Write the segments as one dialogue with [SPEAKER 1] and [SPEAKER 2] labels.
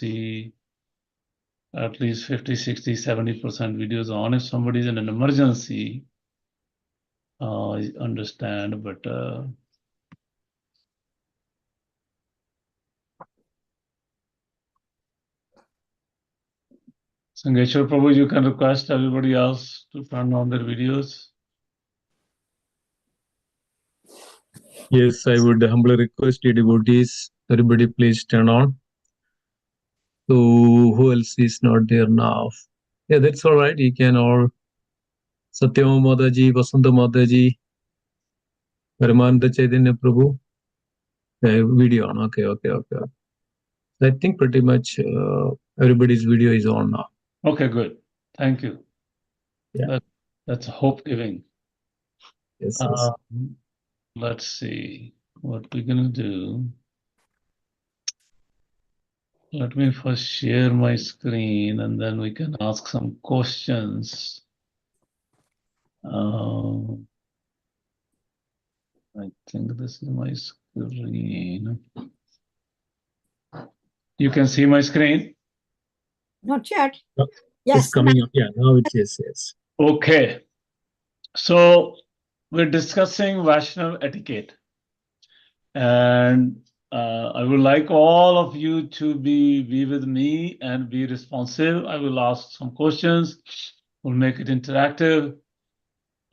[SPEAKER 1] see at least 50, 60, 70% videos on. If somebody's in an emergency, I understand, but Sangeshwar Prabhu, you can request everybody else to turn on their videos.
[SPEAKER 2] Yes, I would humbly request the devotees, everybody please turn on. So who else is not there now? Yeah, that's all right. You can all. Satyam Mataji, Vasanta Mataji, Paramananda Chaitanya Prabhu. Video on. Okay. I think pretty much everybody's video is on now.
[SPEAKER 1] Okay, good. Thank you.
[SPEAKER 2] Yeah.
[SPEAKER 1] That's hope giving.
[SPEAKER 2] Yes.
[SPEAKER 1] Let's see what we're gonna do. Let me first share my screen and then we can ask some questions. I think this is my screen. You can see my screen?
[SPEAKER 3] Not yet.
[SPEAKER 2] Yes, it's coming up. Yeah, now it is. Yes.
[SPEAKER 1] Okay. So we're discussing Vaishnava etiquette. And I would like all of you to be with me and be responsive. I will ask some questions. We'll make it interactive.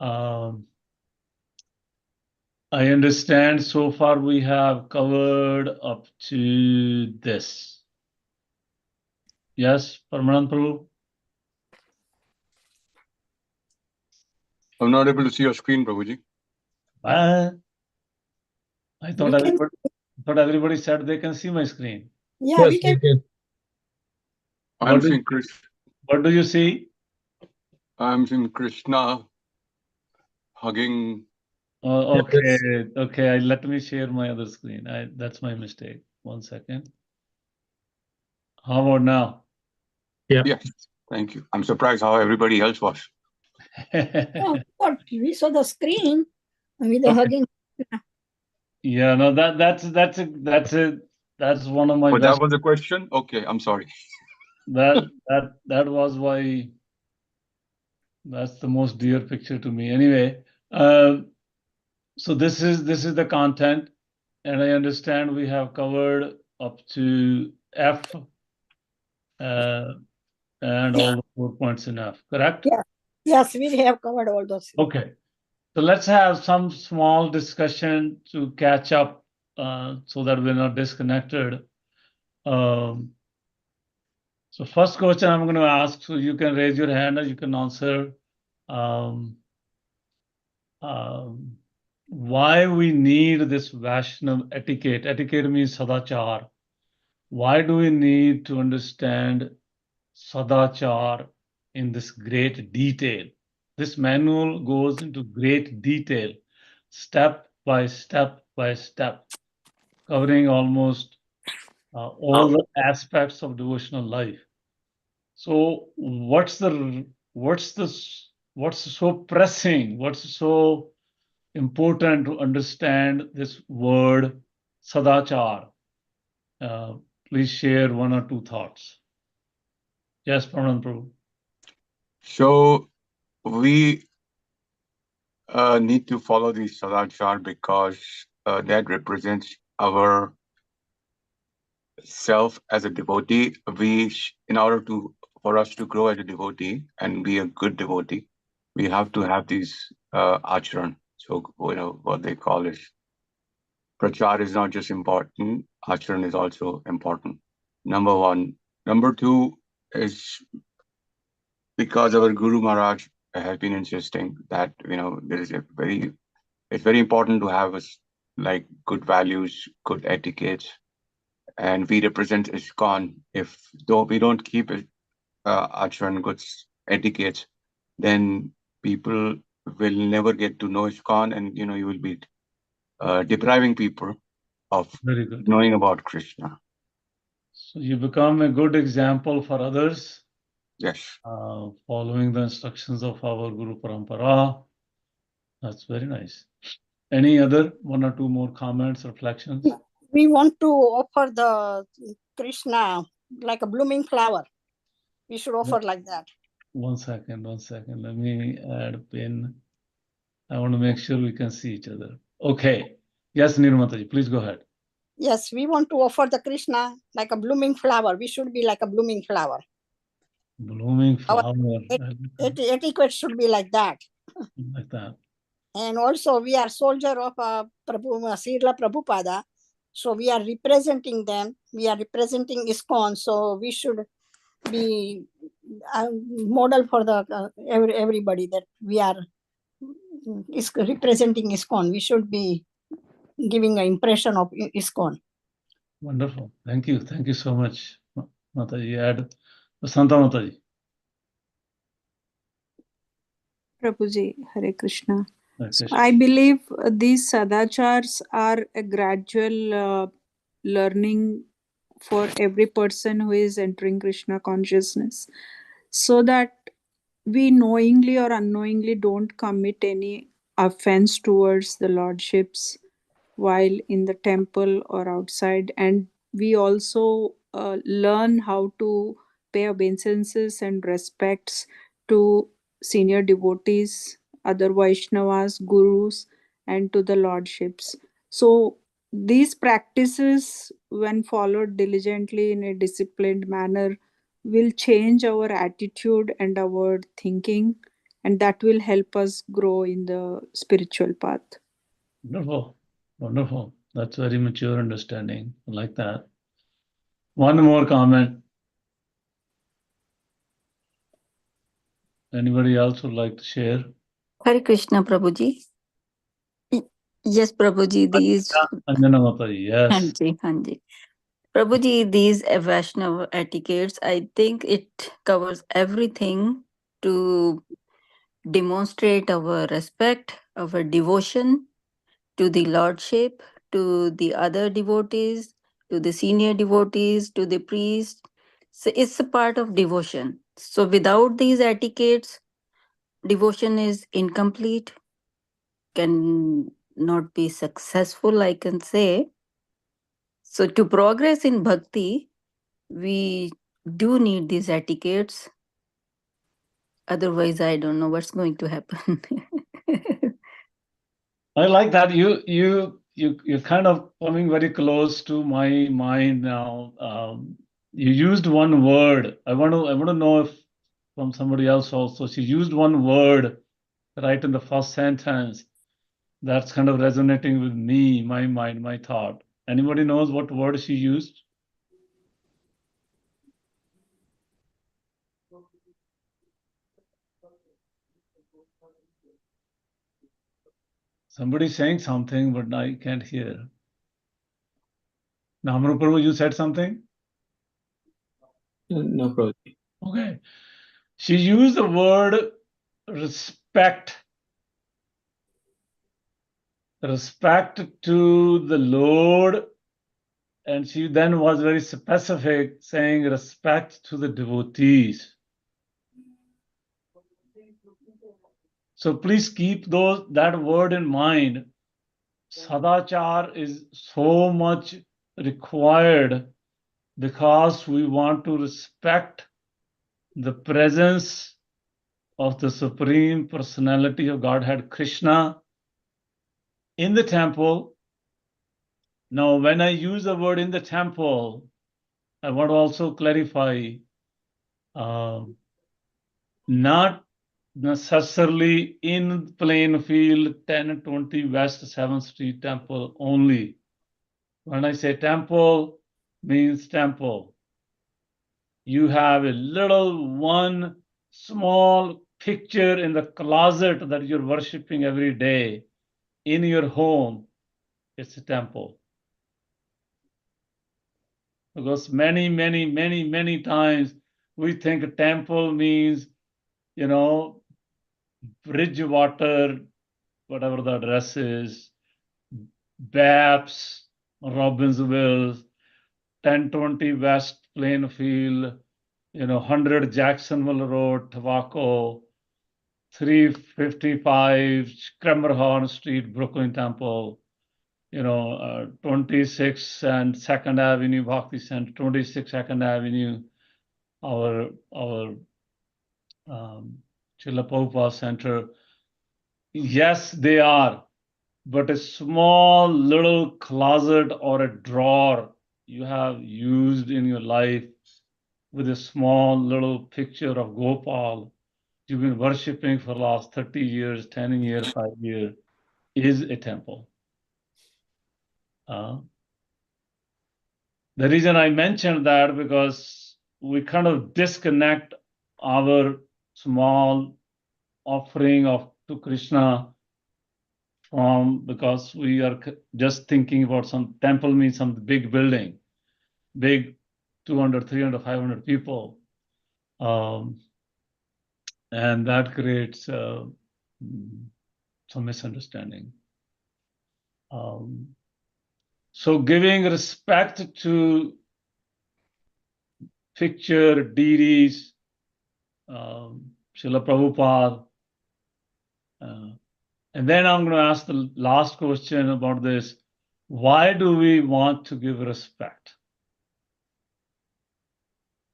[SPEAKER 1] I understand so far we have covered up to this. Yes, Paramanand Prabhu?
[SPEAKER 4] I'm not able to see your screen, Prabhuji.
[SPEAKER 1] I thought everybody said they can see my screen.
[SPEAKER 3] Yeah,
[SPEAKER 2] yes,
[SPEAKER 3] we can.
[SPEAKER 4] I'm seeing Krishna.
[SPEAKER 1] What do you see?
[SPEAKER 4] I'm seeing Krishna hugging.
[SPEAKER 1] Oh, okay. Let me share my other screen. That's my mistake. 1 second. How about now?
[SPEAKER 2] Yeah.
[SPEAKER 4] Yes, thank you. I'm surprised how everybody else was.
[SPEAKER 3] Oh, what? We saw the screen with the hugging.
[SPEAKER 1] Yeah, no, that's one of my
[SPEAKER 4] But
[SPEAKER 1] best.
[SPEAKER 4] that was the question? Okay, I'm sorry.
[SPEAKER 1] That was why. That's the most dear picture to me. Anyway, so this is the content, and I understand we have covered up to F, and all the 4 points in F. Correct?
[SPEAKER 3] Yeah. Yes, we have covered all those.
[SPEAKER 1] Okay. So let's have some small discussion to catch up, so that we're not disconnected. So first question I'm going to ask, so you can raise your hand or you can answer. Why we need this Vaishnava etiquette? Etiquette means sadachar. Why do we need to understand sadachar in this great detail? This manual goes into great detail, step by step by step, covering almost all the aspects of devotional life. So what's so pressing? What's so important to understand this word sadachar? Please share 1 or 2 thoughts. Yes, Paramanand Prabhu.
[SPEAKER 4] So we need to follow the sadachar because that represents our self as a devotee. In order for us to grow as a devotee and be a good devotee, we have to have these acharan. So what they call is prachar is not just important, acharan is also important. Number 1. Number 2 is because our Guru Maharaj has been insisting that it's very important to have good values, good etiquettes, and we represent ISKCON. Though we don't keep acharan, good etiquettes, then people will never get to know ISKCON, and you will be depriving people of
[SPEAKER 1] Very good.
[SPEAKER 4] knowing about Krishna.
[SPEAKER 1] So you become a good example for others.
[SPEAKER 4] Yes.
[SPEAKER 1] Following the instructions of our Guru Parampara. That's very nice. Any other 1 or 2 more comments, reflections?
[SPEAKER 3] We want to offer the Krishna like a blooming flower. We should offer like that.
[SPEAKER 1] 1 second, 1 second. Let me add a pin. I want to make sure we can see each other. Okay. Yes, Nirmataji, please go ahead.
[SPEAKER 3] Yes, we want to offer the Krishna like a blooming flower. We should be like a blooming flower.
[SPEAKER 1] Blooming
[SPEAKER 3] Our
[SPEAKER 1] flower.
[SPEAKER 3] etiquette should be like that.
[SPEAKER 1] Like that.
[SPEAKER 3] And also we are soldier of Srila Prabhupada. So we are representing them. We are representing ISKCON. So we should be a model for the everybody that we are representing ISKCON. We should be giving an impression of ISKCON.
[SPEAKER 1] Wonderful. Thank you. Thank you so much, Mataji. Add Santa Mataji.
[SPEAKER 5] Prabhuji, Hare Krishna.
[SPEAKER 1] Hare
[SPEAKER 5] So
[SPEAKER 1] Krishna.
[SPEAKER 5] I believe these sadachars are a gradual learning for every person who is entering Krishna consciousness, so that we knowingly or unknowingly don't commit any offense towards the lordships while in the temple or outside. And we also learn how to pay obeisances and respects to senior devotees, other Vaishnavas, gurus, and to the lordships. So these practices, when followed diligently in a disciplined manner, will change our attitude and our thinking, and that will help us grow in the spiritual path.
[SPEAKER 1] Wonderful. Wonderful. That's very mature understanding. I like that. One more comment. Anybody else would like to share?
[SPEAKER 6] Hare Krishna, Prabhuji. Yes, Prabhuji, these.
[SPEAKER 1] Anjana Mataji, yes.
[SPEAKER 6] Hanji, Hanji. Prabhuji, these Vaishnava etiquettes, I think it covers everything to demonstrate our respect, our devotion to the Lordship, to the other devotees, to the senior devotees, to the priest. So it's a part of devotion. So without these etiquettes, devotion is incomplete, can not be successful, I can say. So to progress in bhakti, we do need these etiquettes. Otherwise, I don't know what's going to happen.
[SPEAKER 1] I like that you're kind of coming very close to my mind now. You used one word. I want to know if from somebody else also. She used one word right in the first sentence. That's kind of resonating with me, my mind, my thought. Anybody knows what word she used? Somebody's saying something, but I can't hear. Namru Prabhu, you said something?
[SPEAKER 2] No problem.
[SPEAKER 1] Okay. She used the word respect. Respect to the Lord. And she then was very specific, saying respect to the devotees. So please keep that word in mind. Sadachar is so much required because we want to respect the presence of the Supreme Personality of Godhead, Krishna, in the temple. Now, when I use the word in the temple, I want to also clarify, not necessarily in Plainfield 1020 West 7th Street Temple only. When I say temple, means temple. You have a little one small picture in the closet that you're worshiping every day in your home. It's a temple. Because many times we think a temple means, Bridgewater, whatever the address is, Baps, Robbinsville, 1020 West Plainfield, 100 Jacksonville Road, Tobacco, 355 Skremmerhorn Street, Brooklyn Temple. 26 and 2nd Avenue Bhakti Center, 26 2nd Avenue, our Srila Prabhupada Center. Yes, they are, but a small little closet or a drawer you have used in your life with a small little picture of Gopal you've been worshipping for the last 30 years, 10 years, 5 years, is a temple. The reason I mentioned that because we kind of disconnect our small offering to Krishna from, because we are just thinking about some temple means some big building, big 200, 300, 500 people. And that creates some misunderstanding. So giving respect to picture deities, Srila Prabhupada, and then I'm going to ask the last question about this. Why do we want to give respect?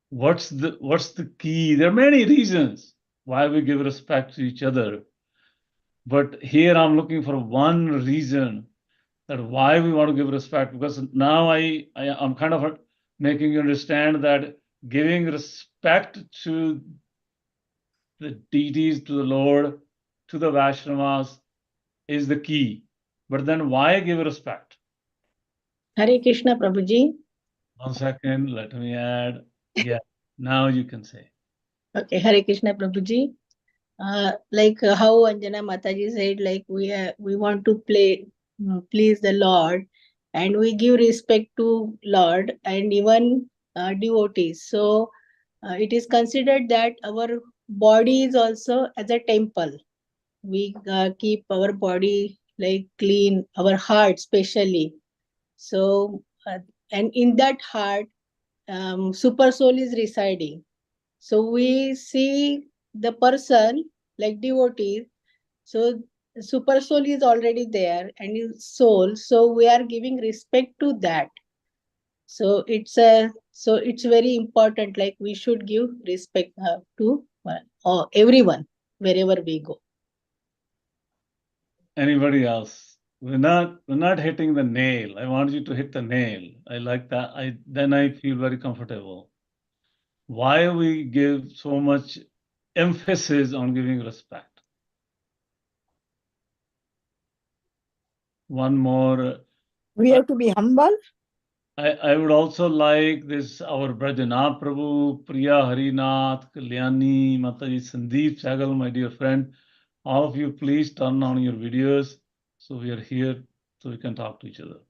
[SPEAKER 1] What's the key? There are many reasons why we give respect to each other. But here I'm looking for one reason that why we want to give respect, because now I'm kind of making you understand that giving respect to the deities, to the Lord, to the Vaishnavas is the key. But then why give respect?
[SPEAKER 7] Hare Krishna, Prabhuji.
[SPEAKER 1] 1 second, let me add. Yeah, now you can say.
[SPEAKER 7] Okay, Hare Krishna, Prabhuji. Like how Anjana Mataji said, like we want to please the Lord, and we give respect to Lord and even devotees. So it is considered that our body is also as a temple. We keep our body like clean, our heart especially. So and in that heart, super soul is residing. So we see the person like devotees. So super soul is already there and is soul. So we are giving respect to that. So it's very important. Like we should give respect to everyone wherever we go.
[SPEAKER 1] Anybody else? We're not hitting the nail. I want you to hit the nail. I like that. Then I feel very comfortable. Why we give so much emphasis on giving respect? One more.
[SPEAKER 3] We have to be humble.
[SPEAKER 1] I would also like this, our Brajana Prabhu, Priya Harinath, Kalyani, Mataji Sandeep Sagal, my dear friend. All of you, please turn on your videos. So we are here so we can talk to each other.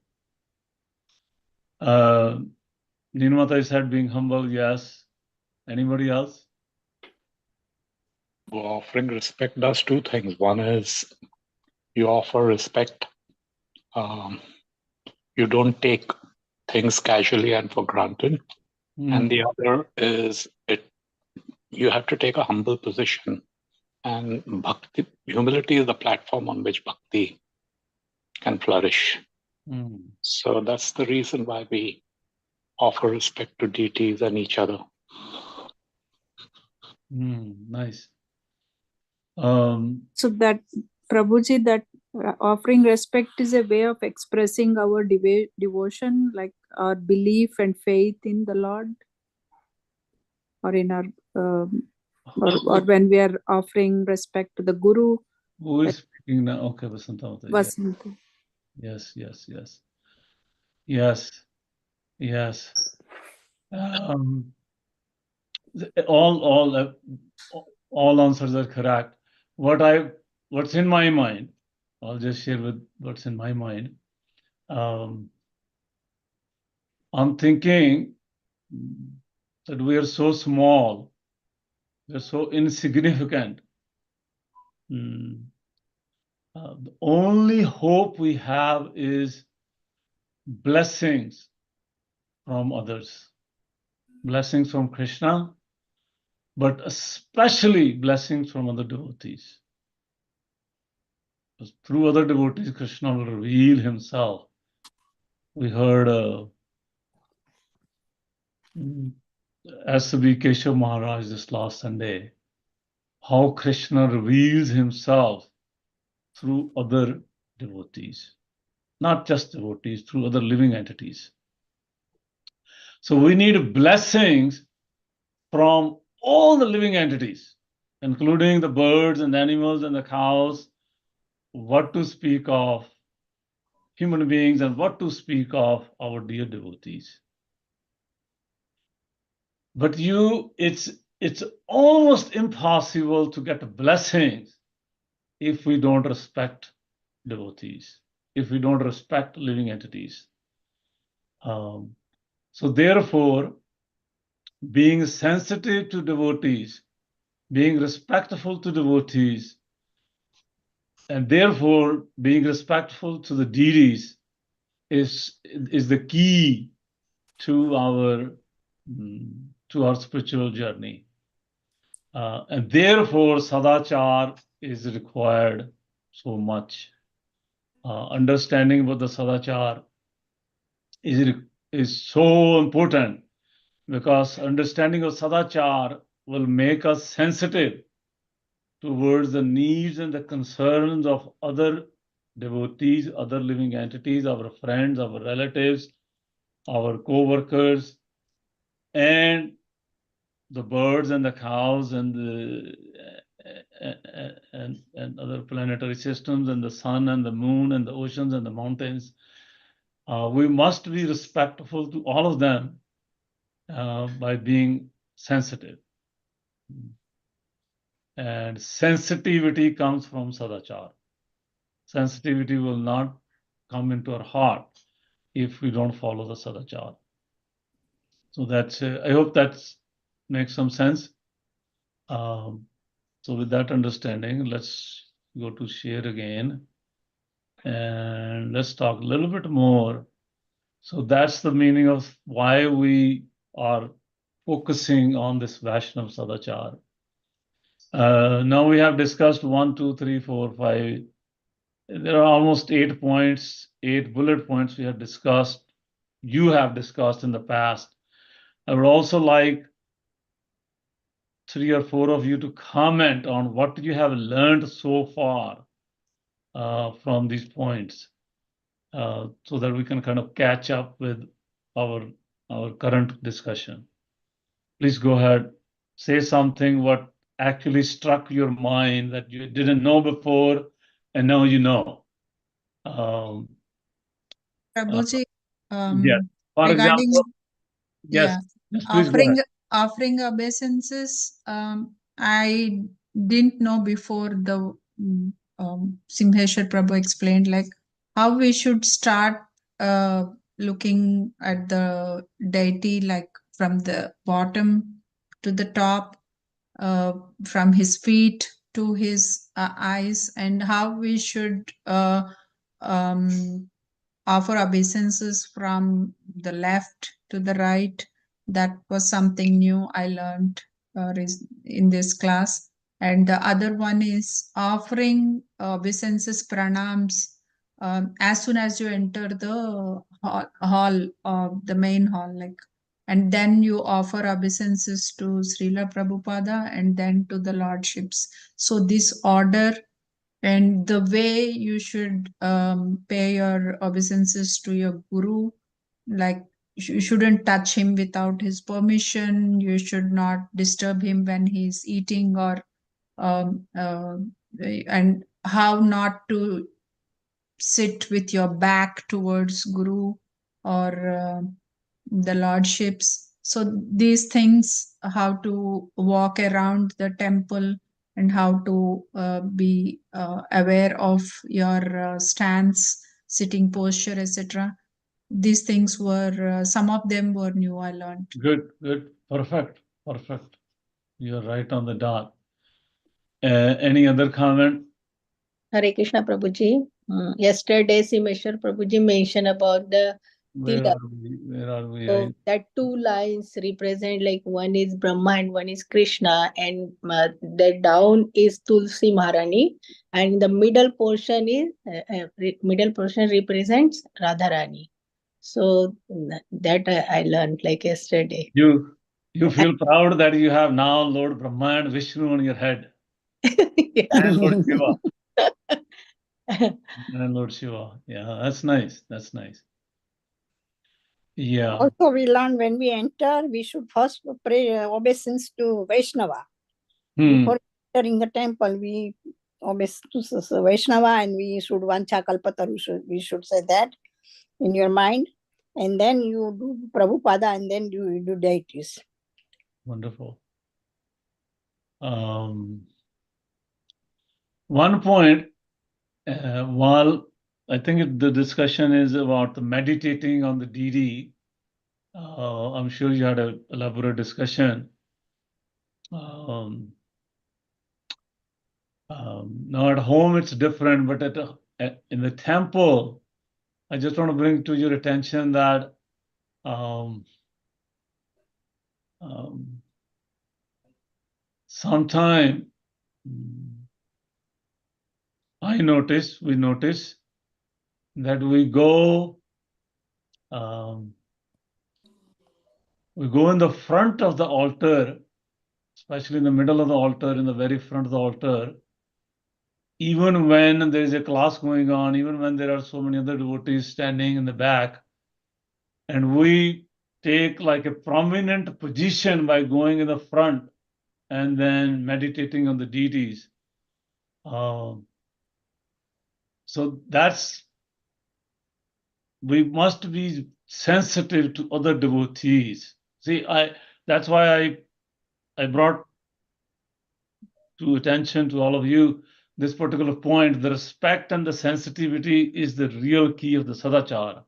[SPEAKER 1] Ninmata said being humble, yes. Anybody else?
[SPEAKER 8] Well, offering respect does two things. One is you offer respect. You don't take things casually and for granted. And the other is you have to take a humble position. And bhakti, humility is the platform on which bhakti can flourish. So that's the reason why we offer respect to deities and each other.
[SPEAKER 1] Nice.
[SPEAKER 5] So that Prabhuji, that offering respect is a way of expressing our devotion, like our belief and faith in the Lord, or in our or when we are offering respect to the Guru.
[SPEAKER 1] Who is speaking now? Okay, Vasanta.
[SPEAKER 5] Vasanta.
[SPEAKER 1] Yes. All answers are correct. What's in my mind, I'll just share with what's in my mind. I'm thinking that we are so small, we're so insignificant. The only hope we have is blessings from others, blessings from Krishna, but especially blessings from other devotees. Because through other devotees, Krishna will reveal himself. we heard S.B. Keshav Maharaj this last Sunday, how Krishna reveals himself through other devotees, not just devotees, through other living entities. So we need blessings from all the living entities, including the birds and animals and the cows, what to speak of human beings and what to speak of our dear devotees. But it's almost impossible to get blessings if we don't respect devotees, if we don't respect living entities. So therefore, being sensitive to devotees, being respectful to devotees, and therefore being respectful to the deities is the key to our spiritual journey. And therefore, sadachar is required so much. Understanding about the sadachar is so important, because understanding of sadachar will make us sensitive towards the needs and the concerns of other devotees, other living entities, our friends, our relatives, our co-workers, and the birds and the cows and the and other planetary systems, and the sun and the moon and the oceans and the mountains. We must be respectful to all of them by being sensitive. And sensitivity comes from sadachar. Sensitivity will not come into our heart if we don't follow the sadachar. So that's, I hope that makes some sense. So with that understanding, let's go to share again. And let's talk a little bit more. So that's the meaning of why we are focusing on this Vaishnava Sadachar. Now we have discussed 1, 2, 3, 4, 5. There are almost 8 points, 8 bullet points we have discussed. You have discussed in the past. I would also like 3 or 4 of you to comment on what you have learned so far from these points, so that we can kind of catch up with our current discussion. Please go ahead, say something what actually struck your mind that you didn't know before, and now you know.
[SPEAKER 5] Prabhuji,
[SPEAKER 1] Yeah. For
[SPEAKER 5] regarding
[SPEAKER 1] example, yes, yes, please go ahead.
[SPEAKER 5] offering obeisances, I didn't know before the Simheshwar Prabhu explained like how we should start looking at the deity like from the bottom to the top, from his feet to his eyes, and how we should offer obeisances from the left to the right. That was something new I learned in this class. And the other one is offering obeisances, pranams, as soon as you enter the hall, the main hall, like, and then you offer obeisances to Srila Prabhupada and then to the lordships. So this order and the way you should pay your obeisances to your guru, like you shouldn't touch him without his permission, you should not disturb him when he's eating, or and how not to sit with your back towards guru or the lordships. So these things, how to walk around the temple and how to be aware of your stance, sitting posture, etc. These things were, some of them were new, I learned.
[SPEAKER 1] Good, good, perfect, perfect. You're right on the dot. Any other comment?
[SPEAKER 7] Hare Krishna Prabhuji. Yesterday, Simeshwar Prabhuji mentioned about the
[SPEAKER 1] Where
[SPEAKER 7] tilak.
[SPEAKER 1] are we? Where are we?
[SPEAKER 7] So that 2 lines represent like one is Brahma and one is Krishna, and the down is Tulsi Maharani, and the middle portion is middle portion represents Radharani. So that I learned like yesterday.
[SPEAKER 1] You feel proud that you have now Lord Brahma and Vishnu on your head.
[SPEAKER 7] Yeah.
[SPEAKER 1] And Lord Shiva. And Lord Shiva. Yeah, that's nice. That's nice. Yeah.
[SPEAKER 3] Also, we learn when we enter, we should first pray obeisance to Vaishnava. Before entering the temple, we obeisance to Vaishnava, and we should Vancha Kalpataru. We should say that in your mind, and then you do Prabhupada, and then you do deities.
[SPEAKER 1] Wonderful. One point, while I think the discussion is about the meditating on the DD, I'm sure you had an elaborate discussion. Now at home it's different, but in the temple, I just want to bring to your attention that sometime we notice that we go in the front of the altar, especially in the middle of the altar, in the very front of the altar, even when there is a class going on, even when there are so many other devotees standing in the back, and we take like a prominent position by going in the front and then meditating on the deities. So we must be sensitive to other devotees. See, that's why I brought to attention to all of you this particular point. The respect and the sensitivity is the real key of the sadachara.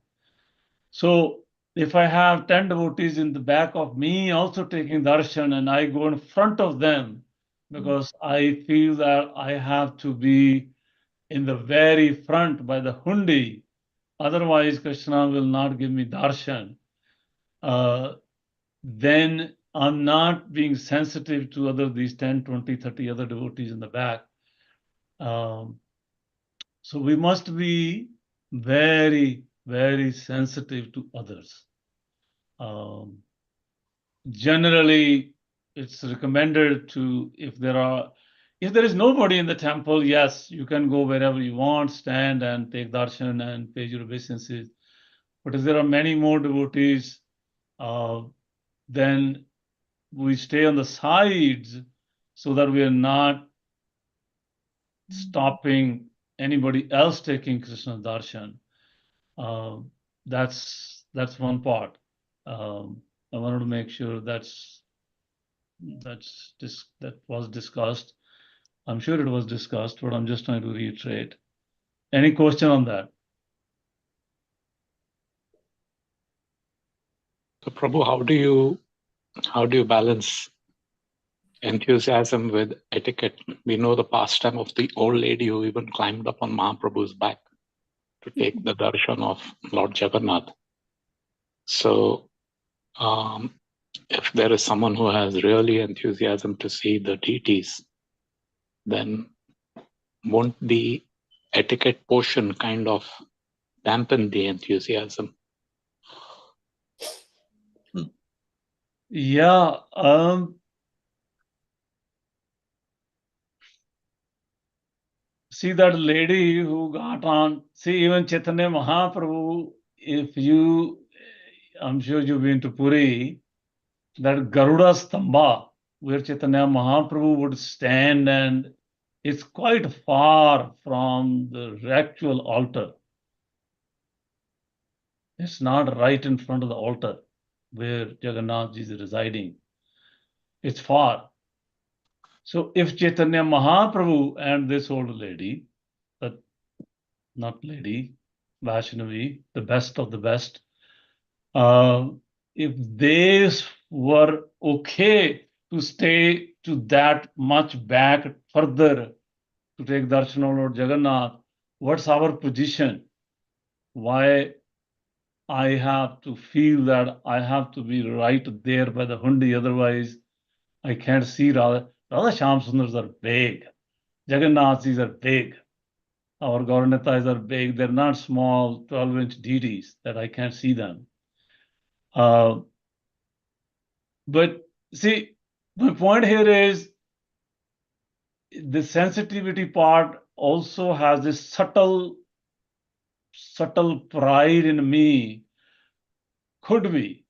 [SPEAKER 1] So if I have 10 devotees in the back of me also taking darshan, and I go in front of them because I feel that I have to be in the very front by the hundi, otherwise Krishna will not give me darshan, then I'm not being sensitive to these 10, 20, 30 other devotees in the back. So we must be very, very sensitive to others. Generally, it's recommended to, if there is nobody in the temple, yes, you can go wherever you want, stand and take darshan and pay your obeisances. But if there are many more devotees, then we stay on the sides so that we are not stopping anybody else taking Krishna darshan. That's one part. I wanted to make sure that was discussed. I'm sure it was discussed, but I'm just trying to reiterate. Any question on that?
[SPEAKER 8] So Prabhu, how do you balance enthusiasm with etiquette? We know the pastime of the old lady who even climbed up on Mahaprabhu's back to take the darshan of Lord Jagannath. So if there is someone who has really enthusiasm to see the deities, then won't the etiquette portion kind of dampen the enthusiasm?
[SPEAKER 1] Yeah. See that lady who got on, even Chaitanya Mahaprabhu, I'm sure you've been to Puri, that Garuda Stamba, where Chaitanya Mahaprabhu would stand, and it's quite far from the actual altar. It's not right in front of the altar where Jagannath is residing. It's far. So if Chaitanya Mahaprabhu and this old lady, not lady, Vaishnavi, the best of the best, if they were okay to stay to that much back further to take darshan of Lord Jagannath, what's our position? Why I have to feel that I have to be right there by the hundi, otherwise I can't see Radha. Radha Shyam Sundars are big. Jagannaths are big. Our Gauranetas are big. They're not small 12-inch deities that I can't see them. But see, my point here is the sensitivity part also has this subtle pride in me, could be,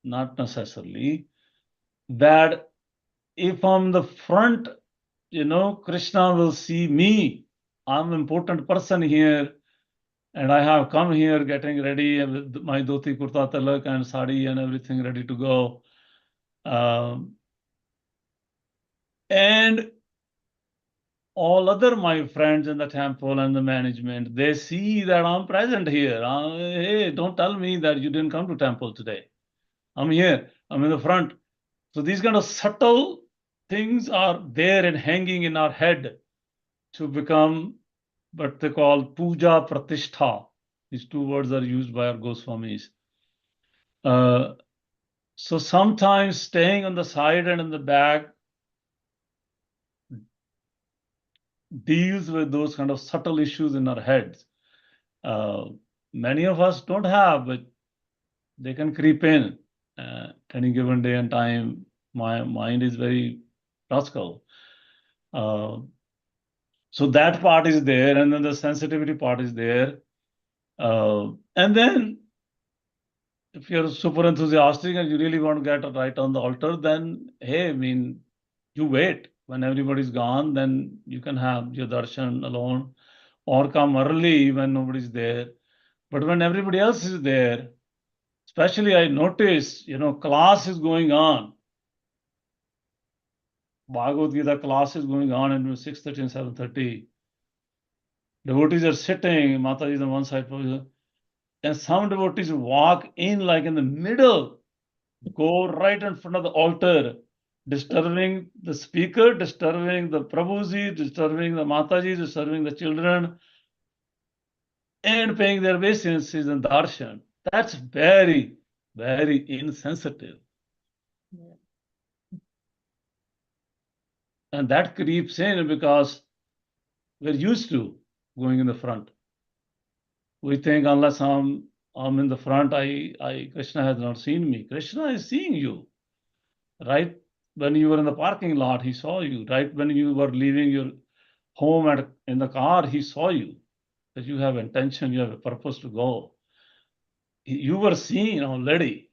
[SPEAKER 1] not necessarily, that if I'm the front, Krishna will see me. I'm an important person here, and I have come here getting ready with my dhoti, kurta, tilak, and sari and everything ready to go. And all other my friends in the temple and the management, they see that I'm present here. Hey, don't tell me that you didn't come to temple today. I'm here. I'm in the front. So these kind of subtle things are there and hanging in our head to become what they call puja pratishtha. These two words are used by our Goswamis. So sometimes staying on the side and in the back deals with those kind of subtle issues in our heads. Many of us don't have, but they can creep in any given day and time. My mind is very rascal. So that part is there, and then the sensitivity part is there. And then if you're super enthusiastic and you really want to get right on the altar, then hey, I mean, you wait. When everybody's gone, then you can have your darshan alone, or come early when nobody's there. But when everybody else is there, especially I notice, class is going on. Bhagavad Gita class is going on at 6:30 and 7:30. Devotees are sitting, Mataji is on one side, and some devotees walk in like in the middle, go right in front of the altar, disturbing the speaker, disturbing the Prabhuji, disturbing the Mataji, disturbing the children, and paying their obeisances and darshan. That's very, very insensitive. And that creeps in because we're used to going in the front. We think unless I'm in the front, Krishna has not seen me. Krishna is seeing you. Right when you were in the parking lot, he saw you. Right when you were leaving your home in the car, he saw you. That you have intention, you have a purpose to go. You were seen already.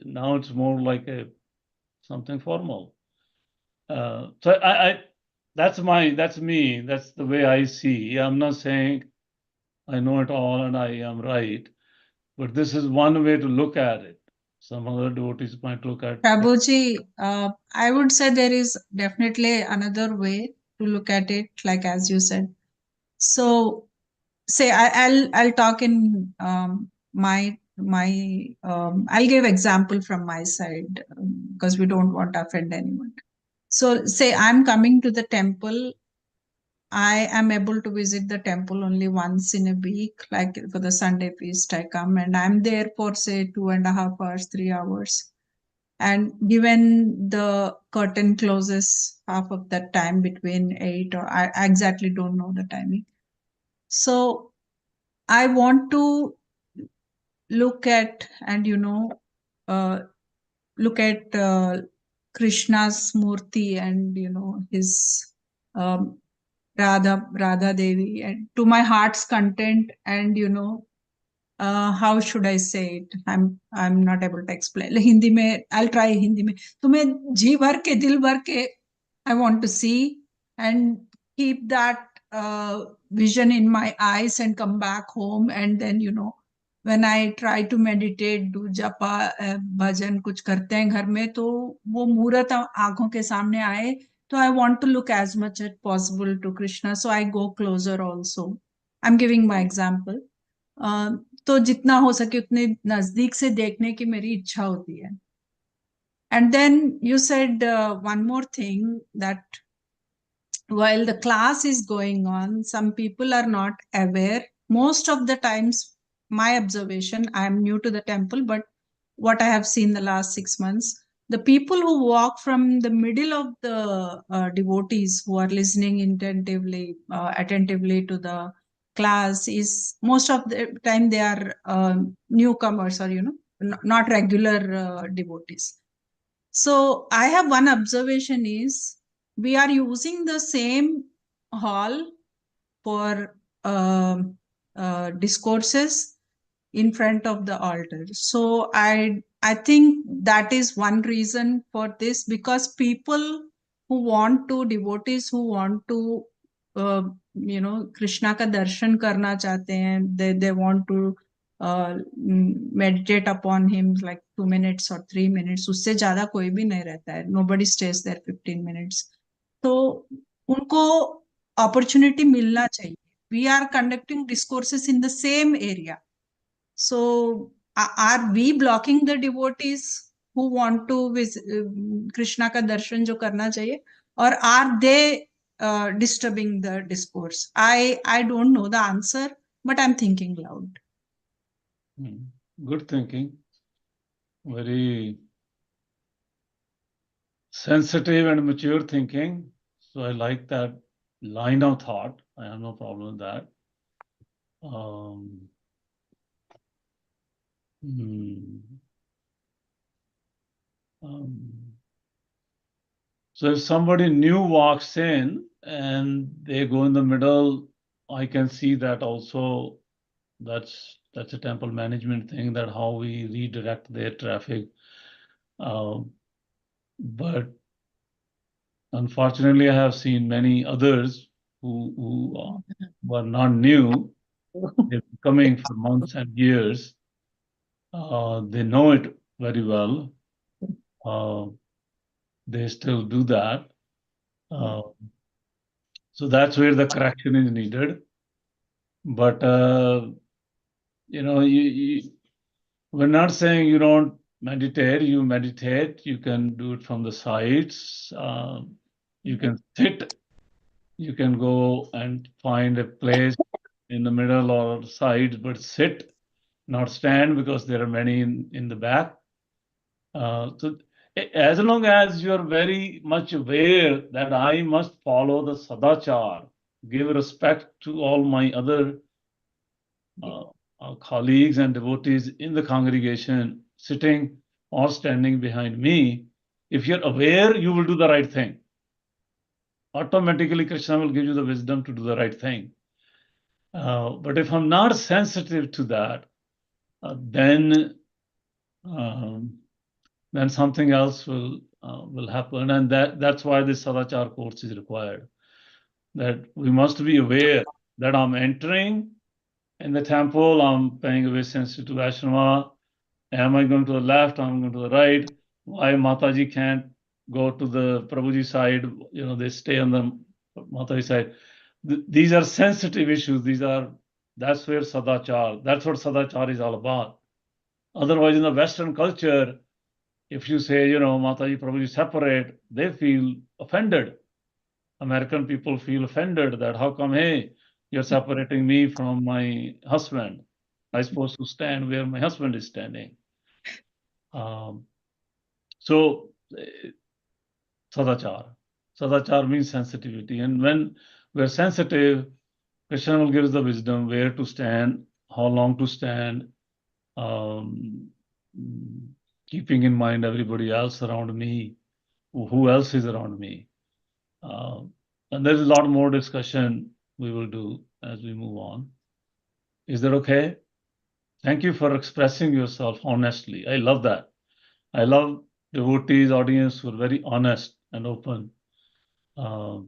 [SPEAKER 1] Now it's more like something formal. So that's me. That's the way I see. I'm not saying I know it all and I am right, but this is one way to look at it. Some other devotees might look at.
[SPEAKER 5] Prabhuji, I would say there is definitely another way to look at it, like as you said. So, say I'll talk in my I'll give example from my side because we don't want to offend anyone. So, say I'm coming to the temple. I am able to visit the temple only once in a week, like for the Sunday feast. I come and I'm there for say 2.5 hours, 3 hours. And given the curtain closes half of that time between 8 or I exactly don't know the timing. So I want to look at and look at Krishna's murti and his Radha Devi and to my heart's content and how should I say it? I'm not able to explain. Hindi mein, I'll try Hindi mein. तो मैं जी भर के दिल भर के I want to see and keep that vision in my eyes and come back home and then when I try to meditate, do japa, bhajan कुछ करते हैं घर में तो वो मूर्त आंखों के सामने आए तो I want to look as much as possible to Krishna so I go closer also. I'm giving my example. तो जितना हो सके उतने नजदीक से देखने की मेरी इच्छा होती है. And then you said one more thing that while the class is going on, some people are not aware. Most of the times, my observation, I am new to the temple, but what I have seen the last 6 months, the people who walk from the middle of the devotees who are listening attentively to the class is most of the time they are newcomers or not regular devotees. So I have one observation is we are using the same hall for discourses in front of the altar. So I think that is one reason for this, because people devotees who want to Krishna ka darshan karna chahte hain, they want to meditate upon him like 2 minutes or 3 minutes, usse zyada koi bhi nahi rehta hai, nobody stays there 15 minutes. So unko opportunity milna chahiye. We are conducting discourses in the same area. So are we blocking the devotees who want to Krishna ka darshan jo karna chahiye, or are they disturbing the discourse? I don't know the answer, but I'm thinking loud.
[SPEAKER 1] Good thinking. Very sensitive and mature thinking. So I like that line of thought. I have no problem with that. So if somebody new walks in and they go in the middle, I can see that also. That's a temple management thing, that how we redirect their traffic. But unfortunately, I have seen many others who were not new. They've been coming for months and years. They know it very well. They still do that. So that's where the correction is needed. But we're not saying you don't meditate. You meditate. You can do it from the sides. You can sit. You can go and find a place in the middle or sides, but sit, not stand, because there are many in the back. So as long as you're very much aware that I must follow the sadachar, give respect to all my other colleagues and devotees in the congregation, sitting or standing behind me, if you're aware, you will do the right thing. Automatically, Krishna will give you the wisdom to do the right thing. But if I'm not sensitive to that, then something else will happen, and that's why this sadachar course is required. That we must be aware that I'm entering in the temple, I'm paying obeisance to Vaishnava. Am I going to the left? Am I going to the right? Why Mataji can't go to the Prabhuji side? They stay on the Mataji side. These are sensitive issues. That's where sadachar. That's what sadachar is all about. Otherwise, in the Western culture, if you say, Mataji, Prabhuji separate, they feel offended. American people feel offended that how come, hey, you're separating me from my husband? I'm supposed to stand where my husband is standing. So sadachar means sensitivity, and when we're sensitive, Krishna will give us the wisdom where to stand, how long to stand, keeping in mind everybody else around me, who else is around me. And there's a lot more discussion we will do as we move on. Is that okay? Thank you for expressing yourself honestly. I love that. I love devotees, audience who are very honest and open. So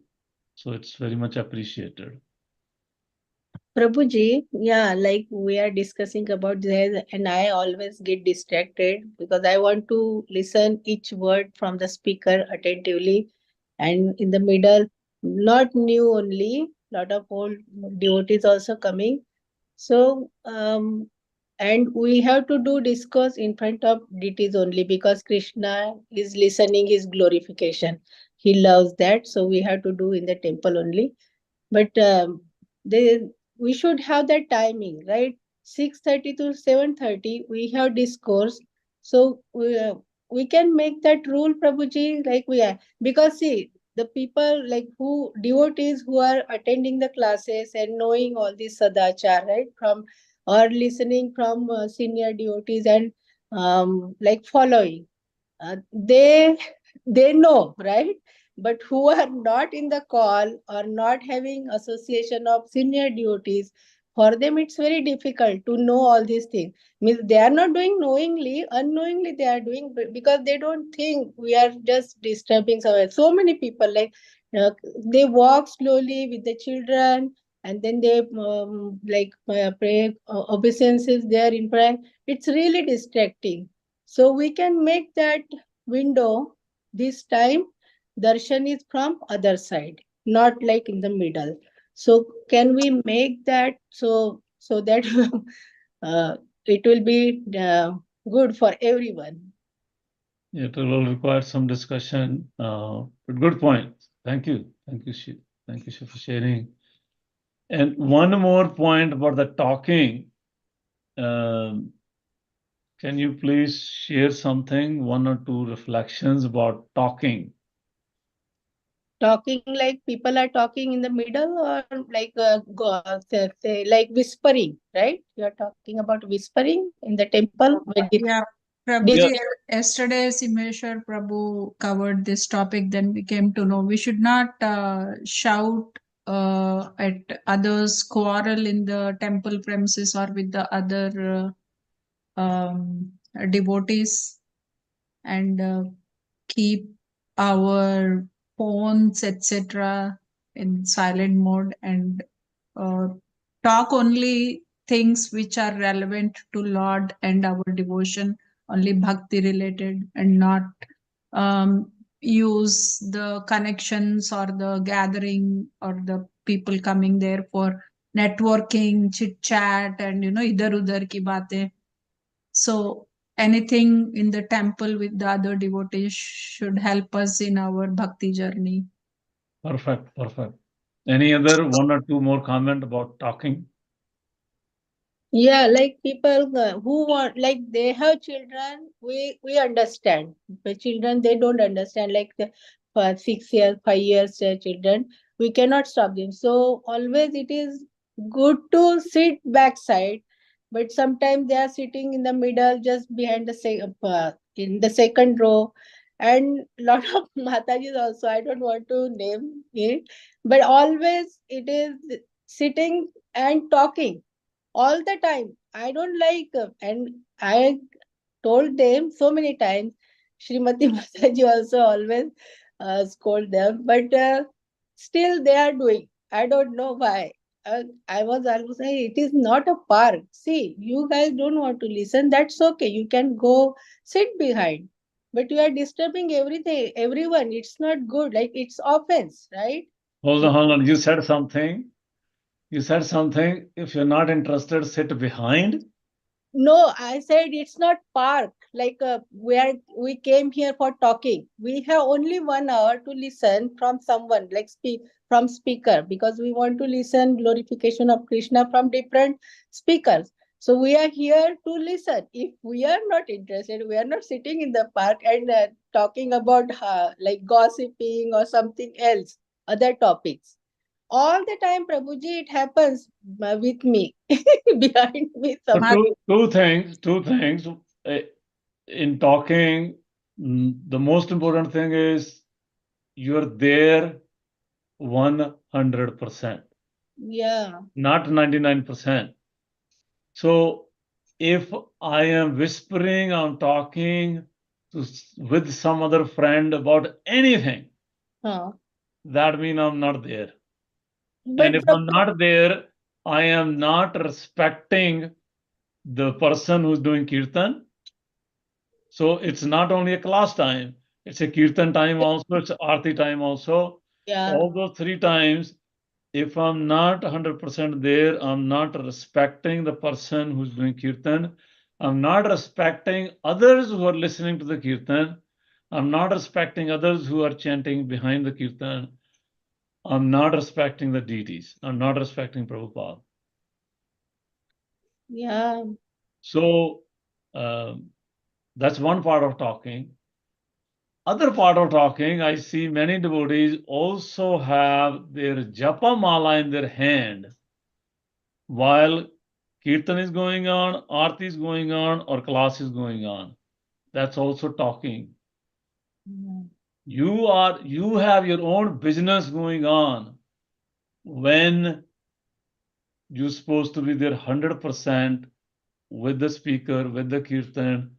[SPEAKER 1] it's very much appreciated.
[SPEAKER 7] Prabhuji, yeah, like we are discussing about this, and I always get distracted because I want to listen each word from the speaker attentively, and in the middle, not new only, lot of old devotees also coming. So, and we have to do discourse in front of deities only, because Krishna is listening his glorification. He loves that, so we have to do in the temple only. But we should have that timing, right? 6:30 to 7:30 we have discourse. So we can make that rule, Prabhuji, like we are. Because see, the people like who devotees who are attending the classes and knowing all this sadachar, right, from or listening from senior devotees and like following, they know, right? But who are not in the call or not having association of senior devotees, for them it's very difficult to know all these things. Means they are not doing knowingly, unknowingly they are doing, because they don't think we are just disturbing someone. So many people like uh, they walk slowly with the children, and then they pray obeisances there in prayer. It's really distracting. So we can make that window. This time darshan is from other side, not like in the middle. So can we make that so that it will be good for everyone?
[SPEAKER 1] It will require some discussion, but good point. Thank you. Thank you, Shiv. Thank you, Shiv, for sharing. And one more point about the talking. Can you please share something, one or two reflections about talking?
[SPEAKER 7] Talking like people are talking in the middle, or like say, like whispering, right? You are talking about whispering in the temple.
[SPEAKER 5] Yeah, Prabhuji, yesterday Simeshwar Prabhu covered this topic. Then we came to know we should not shout at others, quarrel in the temple premises or with the other devotees, and keep our phones, etc., in silent mode, and talk only things which are relevant to Lord and our devotion, only bhakti related, and not use the connections or the gathering or the people coming there for networking, chit chat, and idhar udhar ki baatein. So anything in the temple with the other devotees should help us in our bhakti journey.
[SPEAKER 1] Perfect, perfect. Any other one or two more comment about talking?
[SPEAKER 7] Yeah, like people who want, like they have children, we understand. But children, they don't understand. Like the for 6 years, 5 years children, we cannot stop them. So always it is good to sit backside, but sometimes they are sitting in the middle, just behind the in the second row, and lot of Matajis also. I don't want to name it, but always it is sitting and talking all the time. I don't like, and I told them so many times. Srimati Mataji also always scold them, but still they are doing. I don't know why. I was always saying it is not a park. See, you guys don't want to listen. That's okay. You can go sit behind, but you are disturbing everything, everyone. It's not good. Like it's offense, right?
[SPEAKER 1] Hold on. You said something. You said something. If you're not interested, sit behind.
[SPEAKER 7] No, I said it's not park. Like where we came here for talking. We have only 1 hour to listen from someone, like from speaker, because we want to listen glorification of Krishna from different speakers. So we are here to listen. If we are not interested, we are not sitting in the park and talking about like gossiping or something else, other topics. All the time, Prabhuji, it happens with me, behind me.
[SPEAKER 1] So
[SPEAKER 7] Some
[SPEAKER 1] two things. In talking, the most important thing is you're there 100%,
[SPEAKER 7] yeah.
[SPEAKER 1] not 99%. So if I am whispering, I'm talking with some other friend about anything, that means I'm not there.
[SPEAKER 7] But
[SPEAKER 1] And if I'm not there, I am not respecting the person who's doing kirtan. So it's not only a class time, it's a kirtan time also, it's arti time also.
[SPEAKER 7] yeah,
[SPEAKER 1] All those 3 times, if I'm not 100% there, I'm not respecting the person who's doing kirtan. I'm not respecting others who are listening to the kirtan. I'm not respecting others who are chanting behind the kirtan. I'm not respecting the deities. I'm not respecting Prabhupada.
[SPEAKER 7] yeah,
[SPEAKER 1] So that's one part of talking. other part of talking, I see many devotees also have their japa mala in their hand while kirtan is going on, arti is going on, or class is going on. That's also talking. You have your own business going on when you're supposed to be there 100% with the speaker, with the kirtan.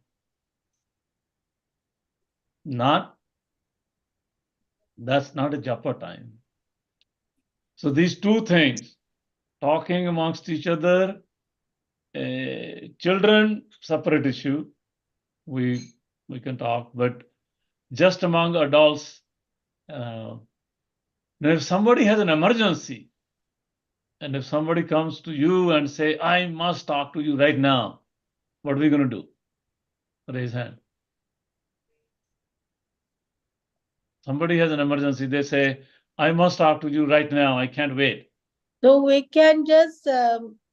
[SPEAKER 1] That's not a japa time. So these two things, talking amongst each other, children, separate issue. We can talk, but just among adults, now if somebody has an emergency, and if somebody comes to you and say, I must talk to you right now, what are we going to do? Raise hand. Somebody has an emergency, they say, I must talk to you right now, I can't wait.
[SPEAKER 7] So we can just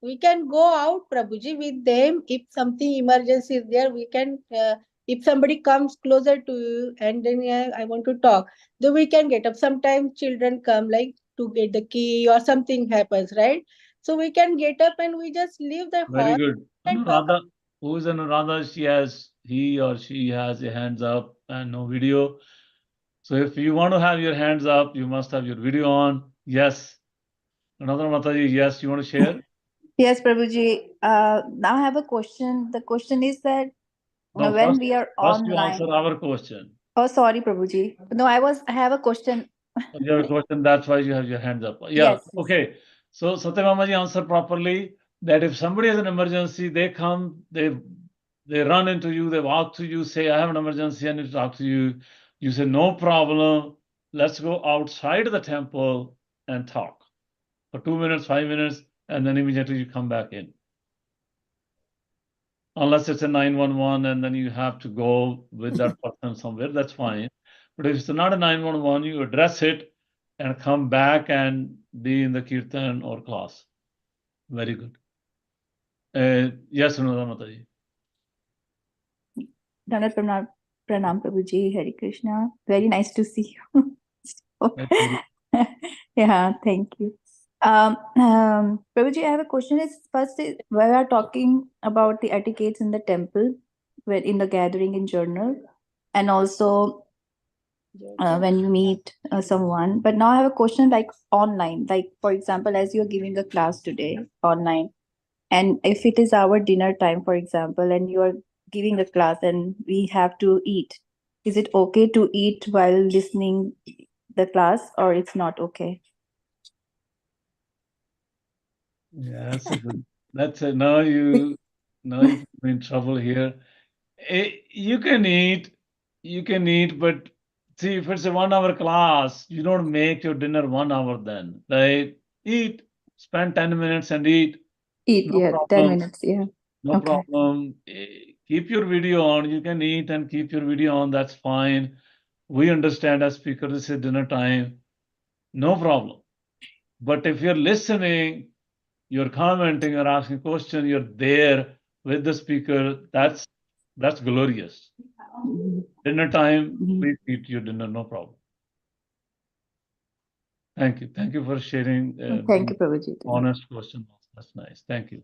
[SPEAKER 7] we can go out, Prabhuji, with them. If something emergency is there, we can. If somebody comes closer to you and then I want to talk, then we can get up. Sometimes children come like to get the key or something happens, right? So we can get up and we just leave the
[SPEAKER 1] Very
[SPEAKER 7] hall
[SPEAKER 1] good.
[SPEAKER 7] and talk.
[SPEAKER 1] Anuradha, who is Anuradha? He or she has a hands up and no video. So if you want to have your hands up, you must have your video on. Yes. Another Mataji, yes, you want to share?
[SPEAKER 9] Yes, Prabhuji. Now I have a question. The question is that
[SPEAKER 1] No,
[SPEAKER 9] when we are
[SPEAKER 1] first you
[SPEAKER 9] online.
[SPEAKER 1] answer our question.
[SPEAKER 9] Oh, sorry, Prabhuji. No, I have a question.
[SPEAKER 1] You have a question, that's why you have your hands up. Yeah,
[SPEAKER 9] Yes.
[SPEAKER 1] okay. So Satyamamaji answered properly that if somebody has an emergency, they come, they run into you, they walk to you, say, I have an emergency, I need to talk to you. You say, no problem. Let's go outside the temple and talk for 2 minutes, 5 minutes, and then immediately you come back in. Unless it's a 911 and then you have to go with that person somewhere, that's fine. But if it's not a 911, you address it and come back and be in the kirtan or class. Very good. Yes, Anuradha Mataji.
[SPEAKER 9] Dandavat Pranam, Prabhuji. Hare Krishna. Very nice to see you. Yeah, thank you. Prabhuji, I have a question. First, we are talking about the etiquettes in the temple, where in the gathering in journal, and also when you meet someone. But now I have a question like online. Like, for example, as you're giving a class today online, and if it is our dinner time, for example, and you are giving a class and we have to eat, is it okay to eat while listening the class, or it's not okay?
[SPEAKER 1] Yeah, that's a good. That's a now you put me in trouble here. You can eat, but see if it's a 1 hour class, you don't make your dinner 1 hour then, right? Eat, spend 10 minutes and eat.
[SPEAKER 9] Eat,
[SPEAKER 1] No
[SPEAKER 9] yeah,
[SPEAKER 1] problem.
[SPEAKER 9] 10 minutes, yeah.
[SPEAKER 1] No
[SPEAKER 9] Okay.
[SPEAKER 1] problem. Keep your video on. You can eat and keep your video on. That's fine. We understand as speakers, this is dinner time. No problem. But if you're listening, you're commenting, you're asking questions, you're there with the speaker, that's glorious. Dinner time, please eat your dinner, no problem. Thank you. Thank you for sharing.
[SPEAKER 9] Thank you, Prabhuji.
[SPEAKER 1] Honest question. That's nice. Thank you.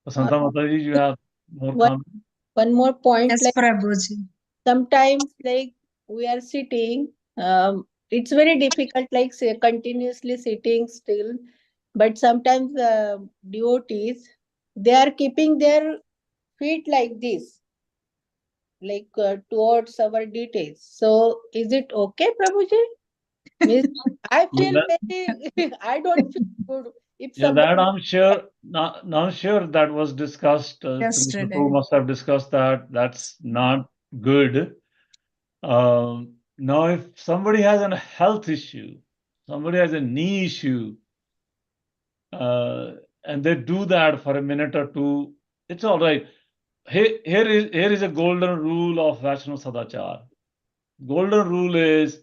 [SPEAKER 1] Santa Mataji, you have more comments?
[SPEAKER 7] One more point.
[SPEAKER 10] Yes,
[SPEAKER 7] Like
[SPEAKER 10] Prabhuji.
[SPEAKER 7] sometimes, like we are sitting, it's very difficult, like say continuously sitting still. But sometimes devotees, they are keeping their feet like this, like towards our details. So is it okay, Prabhuji? Means I feel very, I don't feel good if
[SPEAKER 1] Yeah,
[SPEAKER 7] somebody.
[SPEAKER 1] that I'm sure. Not sure that was discussed.
[SPEAKER 10] Yesterday.
[SPEAKER 1] People must have discussed that. That's not good. Now, if somebody has a health issue, somebody has a knee issue, and they do that for a minute or two, it's all right. Here is a golden rule of Vaishnava Sadachar. Golden rule is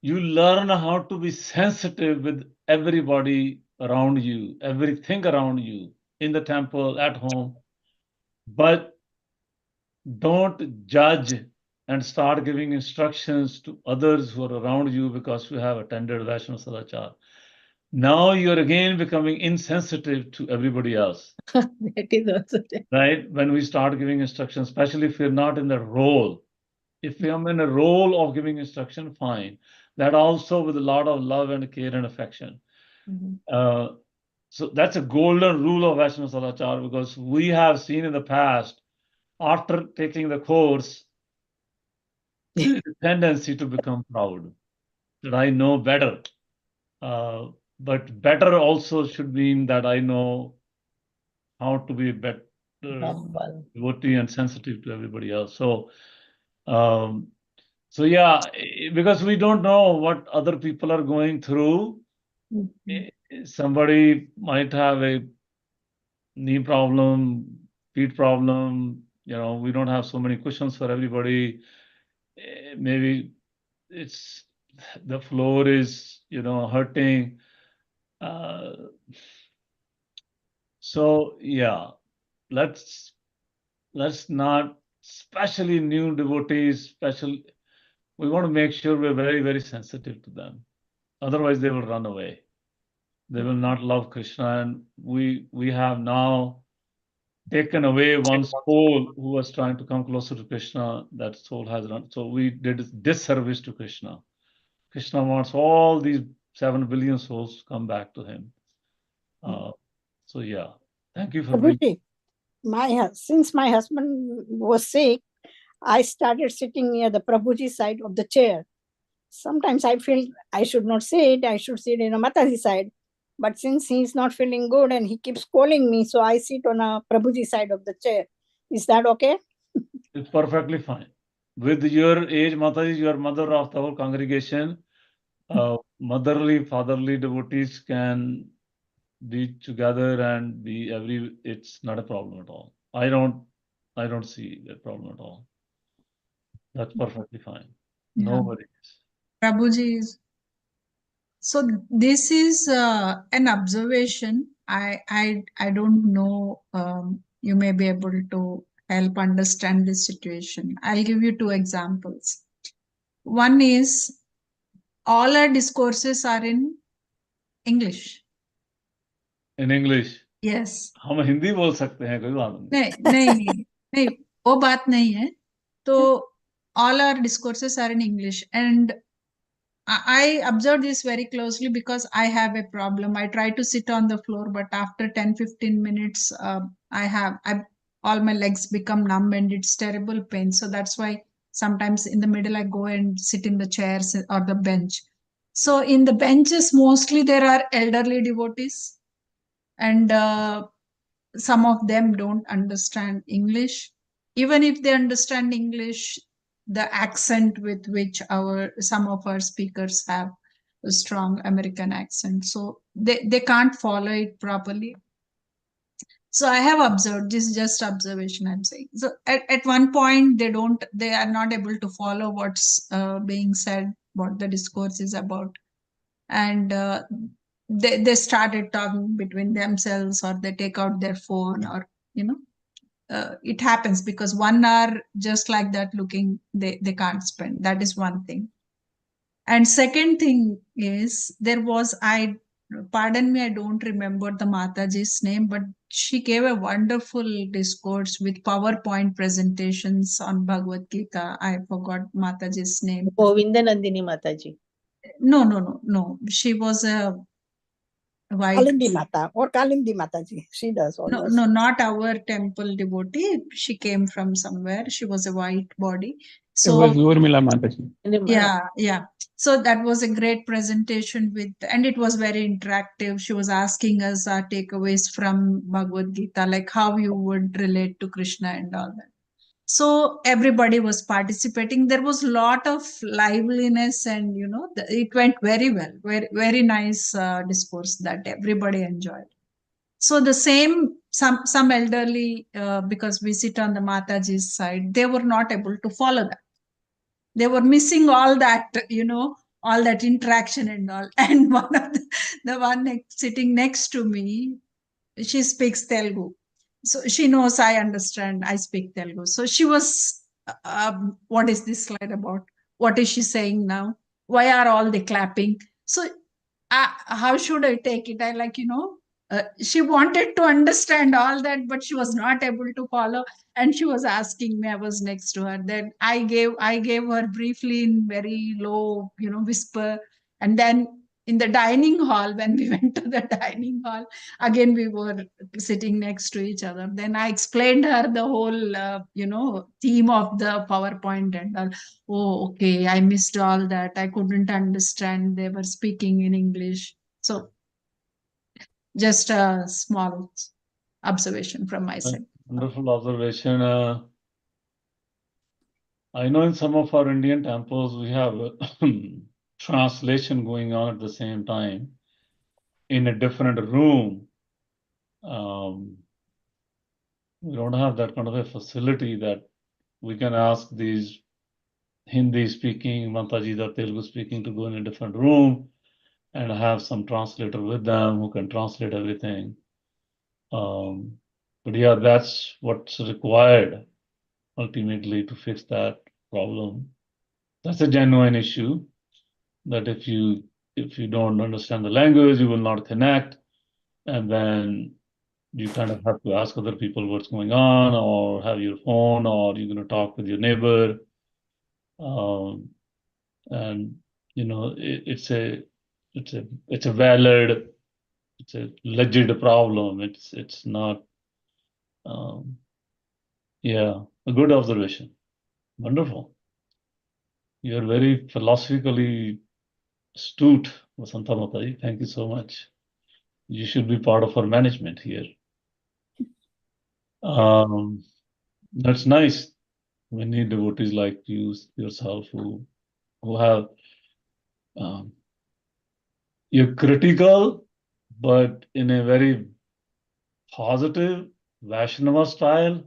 [SPEAKER 1] you learn how to be sensitive with everybody around you, everything around you, in the temple, at home. But Don't judge and start giving instructions to others who are around you because you have attended Vaishnava Sadachar. Now you're again becoming insensitive to everybody else.
[SPEAKER 7] That is also there.
[SPEAKER 1] Right? When we start giving instructions, especially if we're not in the role. If we are in a role of giving instruction, fine. That also with a lot of love and care and affection. So that's a golden rule of Vaishnava Sadachar, because we have seen in the past, after taking the course, there is a tendency to become proud that I know better. But better also should mean that I know how to be a better devotee and sensitive to everybody else. So, yeah, because we don't know what other people are going through. Somebody might have a knee problem, feet problem. We don't have so many cushions for everybody. Maybe it's the floor is, hurting. So yeah, let's not, especially new devotees, we want to make sure we're very, very sensitive to them. Otherwise, they will run away. They will not love Krishna. And we have now taken away one soul who was trying to come closer to Krishna. That soul has run. So we did a disservice to Krishna. Krishna wants all these 7 billion souls to come back to him. So yeah, thank you for bringing.
[SPEAKER 3] Since my husband was sick, I started sitting near the Prabhuji side of the chair. Sometimes I feel I should not sit, I should sit in a Mataji side. But since he's not feeling good and he keeps calling me, so I sit on a Prabhuji side of the chair. Is that okay?
[SPEAKER 1] It's perfectly fine. With your age, Mataji, you are mother of the whole congregation. Motherly, fatherly devotees can be together and it's not a problem at all. I don't see a problem at all. That's perfectly fine. No worries.
[SPEAKER 10] Prabhuji, so this is an observation. I don't know. You may be able to help understand this situation. I'll give you 2 examples. One is all our discourses are in English.
[SPEAKER 1] In English?
[SPEAKER 10] Yes.
[SPEAKER 1] हम हिंदी बोल सकते हैं, कोई बात नहीं.
[SPEAKER 10] नहीं, वो बात नहीं है. तो all our discourses are in English, and I observe this very closely because I have a problem. I try to sit on the floor, but after 10-15 minutes, all my legs become numb and it's terrible pain. So that's why sometimes in the middle I go and sit in the chairs or the bench. So in the benches, mostly there are elderly devotees, and some of them don't understand English. Even if they understand English, the accent with which some of our speakers have a strong American accent, so they can't follow it properly. So I have observed, this is just observation I'm saying. So at one point they are not able to follow what's being said, what the discourse is about, and they started talking between themselves, or they take out their phone, or it happens because 1 hour just like that looking, they can't spend. That is one thing. And second thing is, pardon me, I don't remember the Mataji's name, but she gave a wonderful discourse with PowerPoint presentations on Bhagavad Gita. I forgot Mataji's name.
[SPEAKER 7] Govindanandini Mataji.
[SPEAKER 10] No. She was a white.
[SPEAKER 3] Kalindi Mata or Kalindi Mataji. She does all this.
[SPEAKER 10] No, not our temple devotee. She came from somewhere. She was a white body. So
[SPEAKER 8] it was Urmila Mataji.
[SPEAKER 10] Yeah. So that was a great presentation and it was very interactive. She was asking us our takeaways from Bhagavad Gita, like how you would relate to Krishna and all that. So everybody was participating. There was a lot of liveliness, and it went very well. Very, very nice discourse that everybody enjoyed. So the same, some elderly, because we sit on the Mataji's side, they were not able to follow that. They were missing all that, all that interaction and all. And one of the one sitting next to me, she speaks Telugu. So she knows I understand, I speak Telugu. So she was, what is this slide about? What is she saying now? Why are all they clapping? So how should I take it? I she wanted to understand all that, but she was not able to follow. And she was asking me, I was next to her. Then I gave her briefly in very low, whisper. And then in the dining hall, when we went to the dining hall, again, we were sitting next to each other. Then I explained her the whole, theme of the PowerPoint and all. Oh, okay, I missed all that. I couldn't understand. They were speaking in English. So just a small observation from my side.
[SPEAKER 1] Wonderful observation. I know in some of our Indian temples, we have translation going on at the same time in a different room. We don't have that kind of a facility that we can ask these Hindi speaking, Mataji or Telugu speaking to go in a different room and have some translator with them who can translate everything. But yeah, that's what's required ultimately to fix that problem. That's a genuine issue, that if you don't understand the language, you will not connect, and then you kind of have to ask other people what's going on, or have your phone, or you're going to talk with your neighbor. And it's a valid, it's a legit problem. It's not. Yeah, a good observation. Wonderful. You're very philosophically astute, Vasanta Mataji. Thank you so much. You should be part of our management here. That's nice. We need devotees like you yourself who have you're critical, but in a very positive Vaishnava style.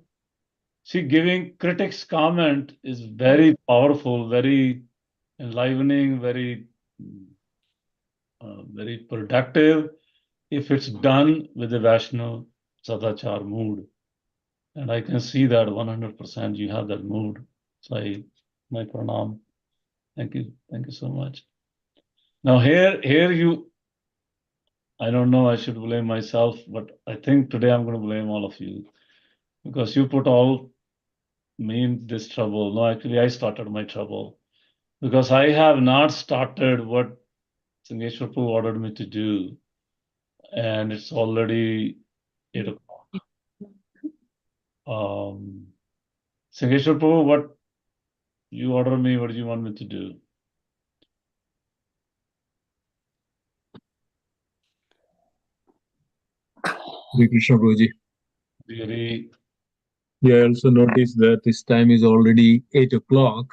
[SPEAKER 1] See, giving critics comment is very powerful, very enlivening, very very productive if it's done with a Vaishnav Sadachar mood. And I can see that 100% you have that mood. So my pranam. Thank you. Thank you so much. Now here you, I don't know, I should blame myself, but I think today I'm going to blame all of you because you put all me in this trouble. No, actually I started my trouble because I have not started what Sangeshwar Prabhu ordered me to do. And it's already 8 o'clock. Sangeshwar Prabhu, what you order me, what do you want me to do?
[SPEAKER 2] Hare Krishna Prabhuji.
[SPEAKER 1] Really?
[SPEAKER 2] Yeah, I also noticed that this time is already 8 o'clock.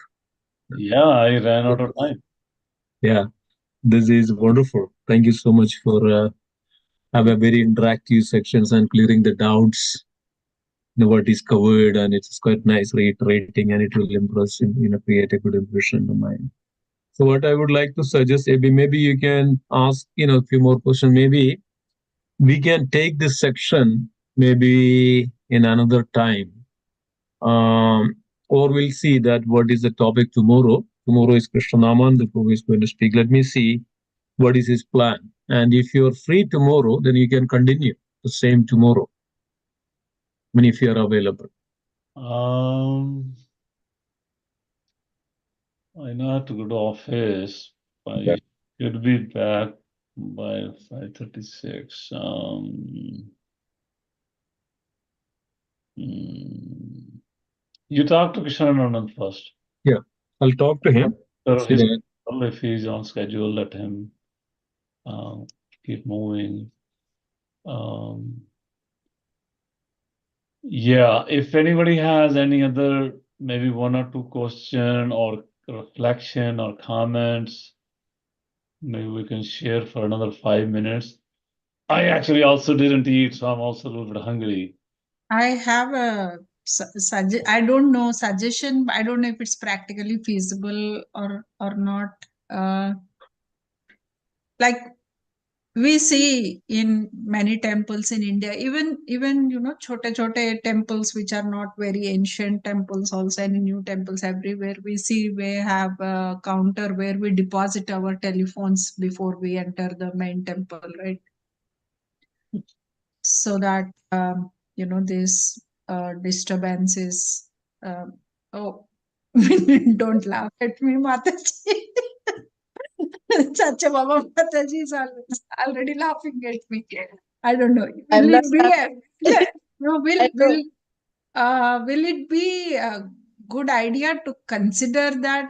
[SPEAKER 1] Yeah, I ran out of time.
[SPEAKER 2] Yeah, this is wonderful. Thank you so much for have a very interactive sections and clearing the doubts. What is covered, and it's quite nice reiterating, and it will impress create a good impression in the mind. So what I would like to suggest, maybe you can ask a few more questions. Maybe we can take this section maybe in another time, or we'll see that what is the topic tomorrow. Tomorrow is Krishnanaman, the Prabhu is going to speak. Let me see what is his plan, and if you're free tomorrow, then you can continue the same tomorrow. I mean, if you are available.
[SPEAKER 1] I know I have to go to office. I should be back by 5:36. You talk to Krishnanand first.
[SPEAKER 2] Yeah, I'll talk to him.
[SPEAKER 1] If he's on schedule, let him keep moving. Yeah, if anybody has any other, maybe one or two question or reflection or comments, maybe we can share for another 5 minutes. I actually also didn't eat, so I'm also a little bit hungry.
[SPEAKER 10] I have a I don't know suggestion, but I don't know if it's practically feasible or not. Like we see in many temples in India, even chote temples which are not very ancient temples, also and new temples everywhere. We see we have a counter where we deposit our telephones before we enter the main temple, right? So that this disturbance is. Oh, don't laugh at me, Mataji. Chacha Baba Mataji is already laughing at me. I don't know.
[SPEAKER 3] I'm
[SPEAKER 10] Will
[SPEAKER 3] not
[SPEAKER 10] it be no,
[SPEAKER 3] I know.
[SPEAKER 10] will it be a good idea to consider that?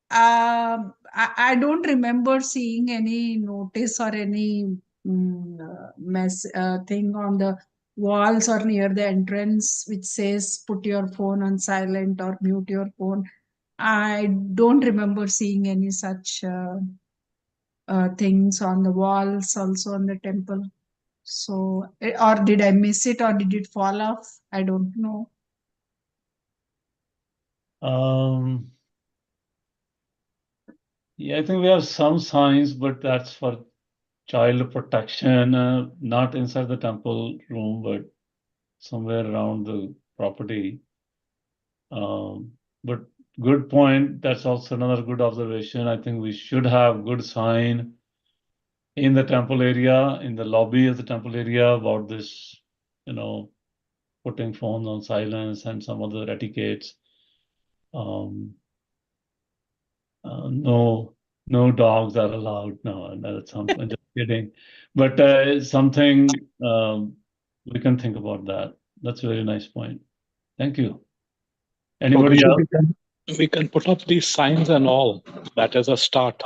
[SPEAKER 10] I don't remember seeing any notice or any thing on the walls or near the entrance which says put your phone on silent or mute your phone. I don't remember seeing any such things on the walls, also on the temple. So, or did I miss it, or did it fall off? I don't know.
[SPEAKER 1] Yeah, I think we have some signs, but that's for child protection, not inside the temple room, but somewhere around the property. But good point. That's also another good observation. I think we should have good sign in the temple area, in the lobby of the temple area about this, putting phones on silence and some other etiquettes. No dogs are allowed. No, that's something. I'm just kidding. But something we can think about that. That's a very nice point. Thank you. Anybody
[SPEAKER 8] Prabhuji,
[SPEAKER 1] else?
[SPEAKER 8] we can put up these signs and all. That is a start.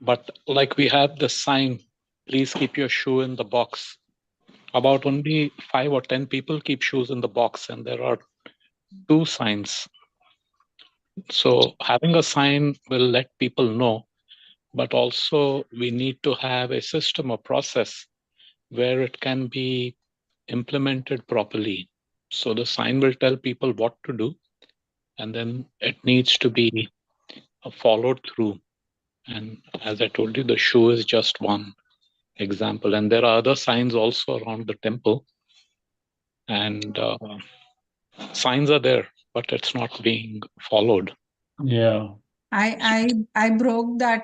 [SPEAKER 8] But like we have the sign, please keep your shoe in the box. About only 5 or 10 people keep shoes in the box, and there are 2 signs. So having a sign will let people know, but also we need to have a system or process where it can be implemented properly. So the sign will tell people what to do, and then it needs to be followed through. And as I told you, the shoe is just one example. And there are other signs also around the temple. And signs are there, but it's not being followed.
[SPEAKER 1] Yeah.
[SPEAKER 10] I broke that.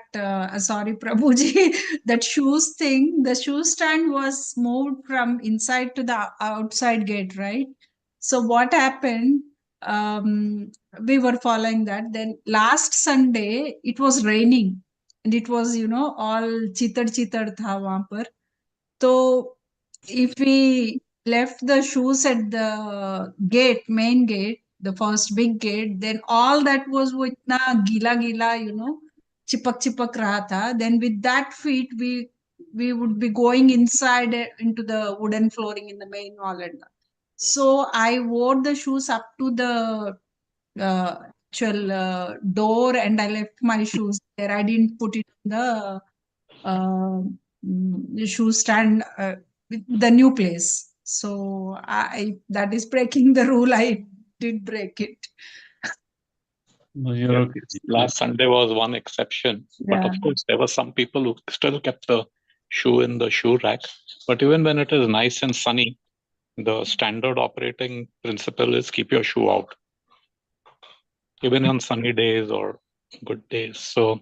[SPEAKER 10] Sorry, Prabhuji. That shoes thing. The shoe stand was moved from inside to the outside gate, right? So what happened? We were following that. Then last Sunday it was raining, and it was all chitar chitar tha wahan par. So if we left the shoes at the gate, main gate, the first big gate, then all that was वो इतना गीला गीला, चिपक चिपक रहा था. Then with that feet, we would be going inside into the wooden flooring in the main hall. So I wore the shoes up to the actual door, and I left my shoes there. I didn't put it in the shoe stand with the new place. So that is breaking the rule. I did break it.
[SPEAKER 1] No, you're
[SPEAKER 8] Yeah,
[SPEAKER 1] okay.
[SPEAKER 8] last Sunday was one exception. But
[SPEAKER 10] Yeah.
[SPEAKER 8] of course, there were some people who still kept the shoe in the shoe rack. But even when it is nice and sunny, the standard operating principle is keep your shoe out, even on sunny days or good days. So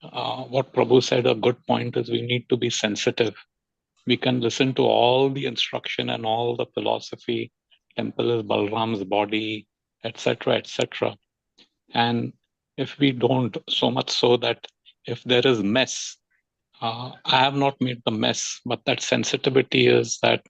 [SPEAKER 8] what Prabhu said, a good point is we need to be sensitive. We can listen to all the instruction and all the philosophy. Temple is Balram's body, etc., etc. And if we don't, so much so that if there is mess, I have not made the mess, but that sensitivity is that,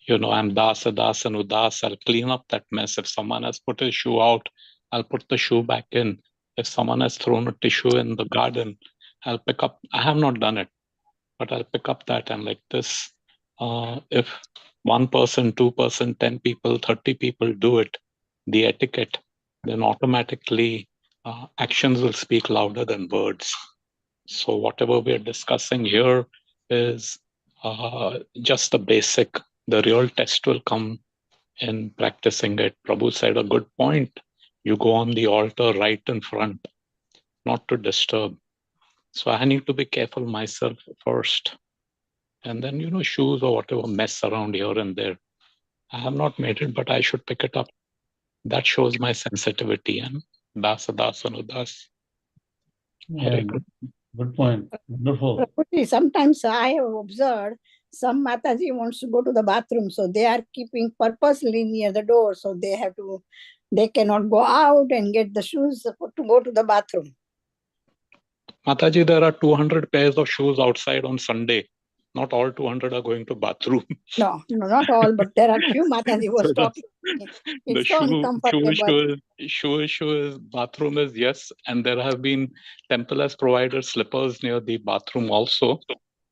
[SPEAKER 8] I'm dasa, das, and udas. I'll clean up that mess. If someone has put his shoe out, I'll put the shoe back in. If someone has thrown a tissue in the garden, I'll pick up. I have not done it, but I'll pick up that. And like this, if 1 person, 2 person, 10 people, 30 people do it, the etiquette, then automatically actions will speak louder than words. So whatever we're discussing here is just the basic. The real test will come in practicing it. Prabhu said a good point. You go on the altar right in front, not to disturb. So I need to be careful myself first. And then, shoes or whatever mess around here and there. I have not made it, but I should pick it up. That shows my sensitivity. And dasa das.
[SPEAKER 1] Yeah, good point. Wonderful.
[SPEAKER 3] Prabhuji, sometimes I have observed some Mataji wants to go to the bathroom, so they are keeping purposely near the door, so they cannot go out and get the shoes to go to the bathroom.
[SPEAKER 8] Mataji, there are 200 pairs of shoes outside on Sunday. Not all 200 are going to bathroom.
[SPEAKER 3] No, not all, but there are few Mataji who was
[SPEAKER 8] So
[SPEAKER 3] talking. It's so uncomfortable.
[SPEAKER 8] Shoe bathroom is yes, and there have been temple has provided slippers near the bathroom also,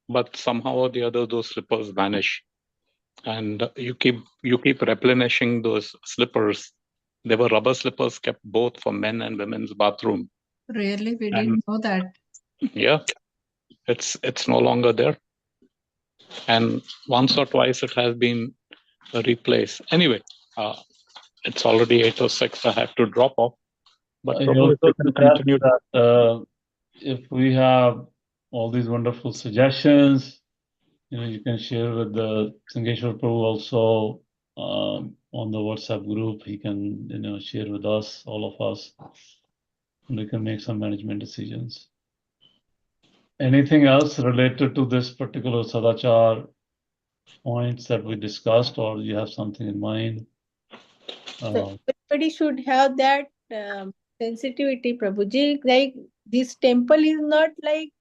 [SPEAKER 8] but somehow or the other those slippers vanish, and you keep replenishing those slippers. There were rubber slippers kept both for men and women's bathroom.
[SPEAKER 10] Really, we didn't know that.
[SPEAKER 8] Yeah, it's no longer there, and once or twice it has been replaced. Anyway, it's already 8:06. I have to drop off. But
[SPEAKER 1] I
[SPEAKER 8] Prabhu,
[SPEAKER 1] also
[SPEAKER 8] if you can continue.
[SPEAKER 1] that if we have all these wonderful suggestions, you can share with the Sangeshwar Prabhu also on the WhatsApp group. He can, share with us, all of us, and we can make some management decisions. Anything else related to this particular Sadachar points that we discussed, or you have something in mind?
[SPEAKER 7] So everybody should have that sensitivity, Prabhuji. Like this temple is not like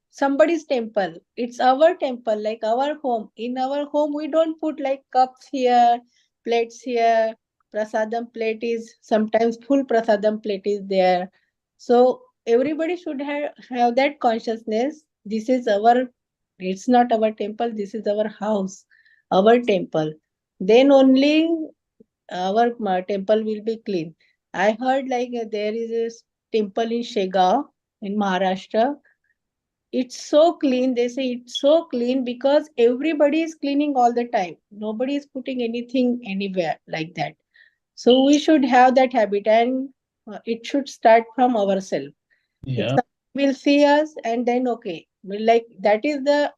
[SPEAKER 7] somebody's temple. It's our temple, like our home. In our home, we don't put like cups here, plates here. Prasadam plate is sometimes full prasadam plate is there. So everybody should have that consciousness. This is it's not our temple, this is our house, our temple. Then only our temple will be clean. I heard like there is a temple in Shegaon in Maharashtra. It's so clean. They say it's so clean because everybody is cleaning all the time. Nobody is putting anything anywhere like that. So we should have that habit, and it should start from ourselves. If
[SPEAKER 1] Yeah.
[SPEAKER 7] someone will see us, and then okay, like that is the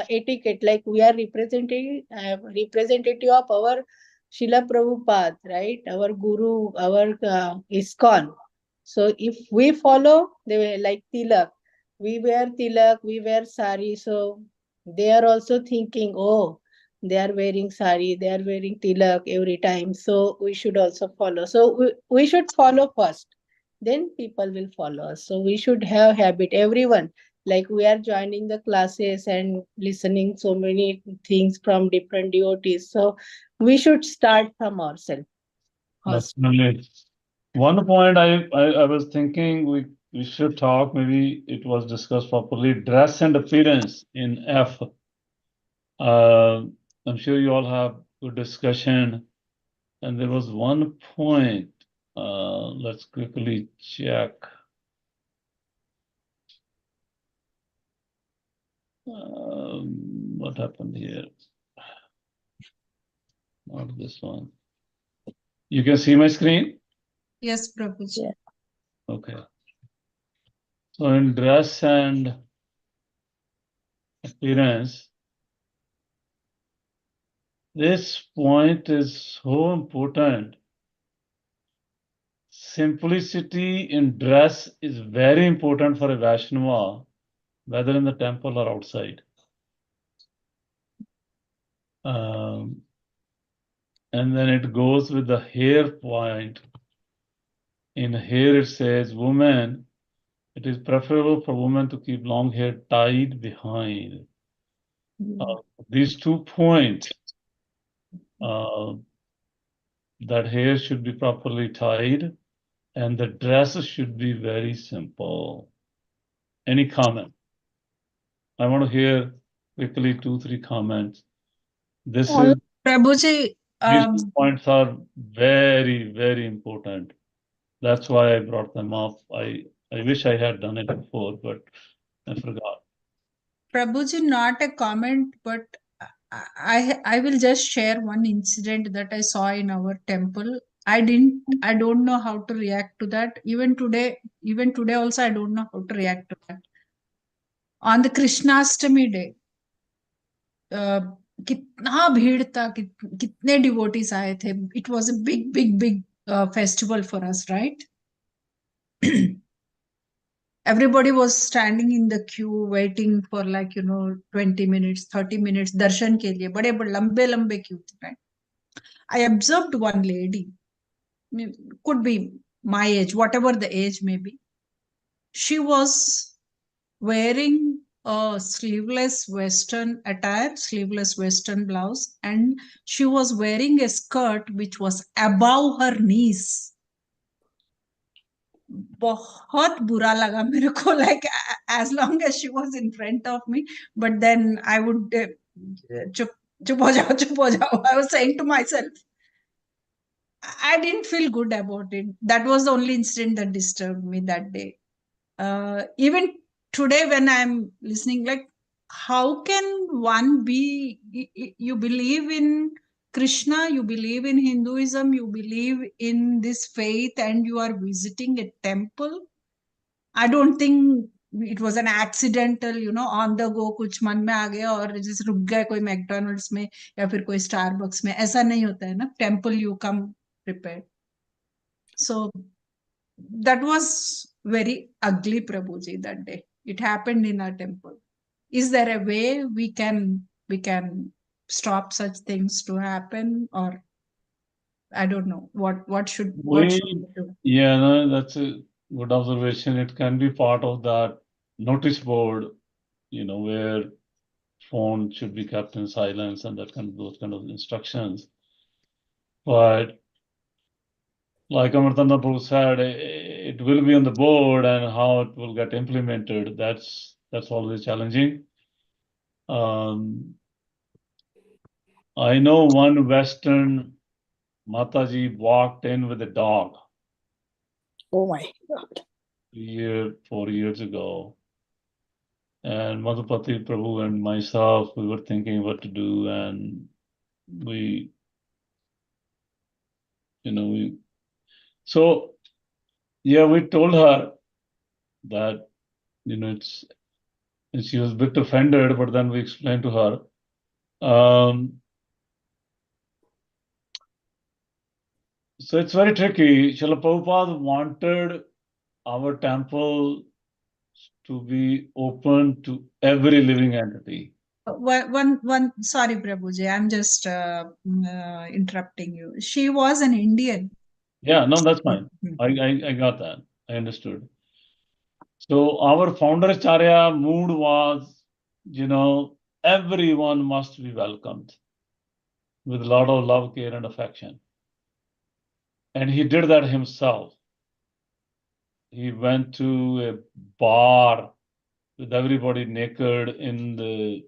[SPEAKER 7] etiquette. Like we are representative of our Srila Prabhupada, right? Our Guru, our ISKCON. So if we follow, they were like Tilak. We wear tilak, we wear sari. So they are also thinking, oh, they are wearing sari, they are wearing tilak every time. So we should also follow. So we should follow first, then people will follow us. So we should have habit, everyone. Like we are joining the classes and listening so many things from different devotees. So we should start from ourselves first.
[SPEAKER 1] Definitely. One point I was thinking we should talk, maybe it was discussed properly, dress and appearance in F. I'm sure you all have good discussion. And there was one point, let's quickly check. What happened here? Not this one. You can see my screen?
[SPEAKER 10] Yes, Prabhuji.
[SPEAKER 7] Yeah.
[SPEAKER 1] Okay. So in dress and appearance, this point is so important. Simplicity in dress is very important for a Vaishnava, whether in the temple or outside. And then it goes with the hair point. In hair, it says, woman, it is preferable for women to keep long hair tied behind. These 2 points, that hair should be properly tied and the dress should be very simple. Any comment? I want to hear quickly 2-3 comments.
[SPEAKER 10] Prabhuji,
[SPEAKER 1] These 2 points are very, very important. That's why I brought them up. I wish I had done it before, but I forgot.
[SPEAKER 10] Prabhuji, not a comment, but I will just share one incident that I saw in our temple. I don't know how to react to that. Even today also, I don't know how to react to that. On the Krishnastami day, कितना भीड़ था, कितने devotees आए थे. It was a big big big festival for us, right? Everybody was standing in the queue waiting for 20 minutes, 30 minutes darshan ke liye. बड़े बड़े लंबे लंबे queue थे, right? I observed one lady, could be my age, whatever the age may be. She was wearing a sleeveless western attire, sleeveless western blouse, and she was wearing a skirt which was above her knees. बहुत बुरा लगा मेरे को, like as long as she was in front of me, but then I would चुप चुप हो जाओ, चुप हो जाओ. I was saying to myself, I didn't feel good about it. That was the only incident that disturbed me that day. Even today when I'm listening, like, how can one be, you believe in Krishna, you believe in Hinduism, you believe in this faith, and you are visiting a temple? I don't think it was an accidental, on the go कुछ मन में आ गया और जैसे रुक गए कोई McDonald's में या फिर कोई स्टारबक्स में. ऐसा नहीं होता है ना. Temple you come prepared. So that was very ugly, Prabhuji, that day. It happened in our temple. Is there a way we can stop such things to happen, or I don't know what should we do?
[SPEAKER 1] Yeah, no, that's a good observation. It can be part of that notice board, where phone should be kept in silence and those kind of instructions. But like Amartanda Prabhu said, it will be on the board, and how it will get implemented, that's always challenging. I know one Western Mataji walked in with a dog.
[SPEAKER 3] Oh my God.
[SPEAKER 1] 4 years ago. And Madhupati Prabhu and myself, we were thinking what to do, and we told her that, and she was a bit offended, but then we explained to her. So it's very tricky. Srila Prabhupada wanted our temple to be open to every living entity.
[SPEAKER 10] Sorry, Prabhuji, I'm just interrupting you. She was an Indian.
[SPEAKER 1] Yeah, no, that's fine. I got that. I understood. So our founder Acharya mood was, everyone must be welcomed with a lot of love, care, and affection. And he did that himself. He went to a bar with everybody naked in the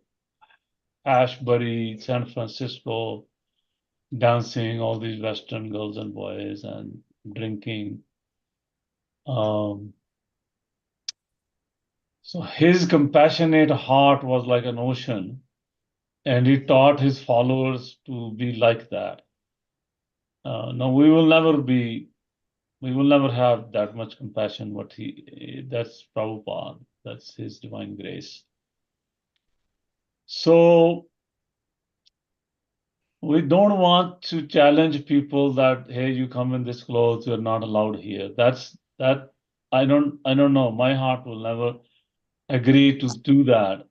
[SPEAKER 1] Ashbury, San Francisco, dancing, all these Western girls and boys, and drinking. So his compassionate heart was like an ocean, and he taught his followers to be like that. Now we will never have that much compassion, but that's Prabhupada, that's his divine grace. So we don't want to challenge people that, hey, you come in this clothes, you're not allowed here. I don't know. My heart will never agree to do that.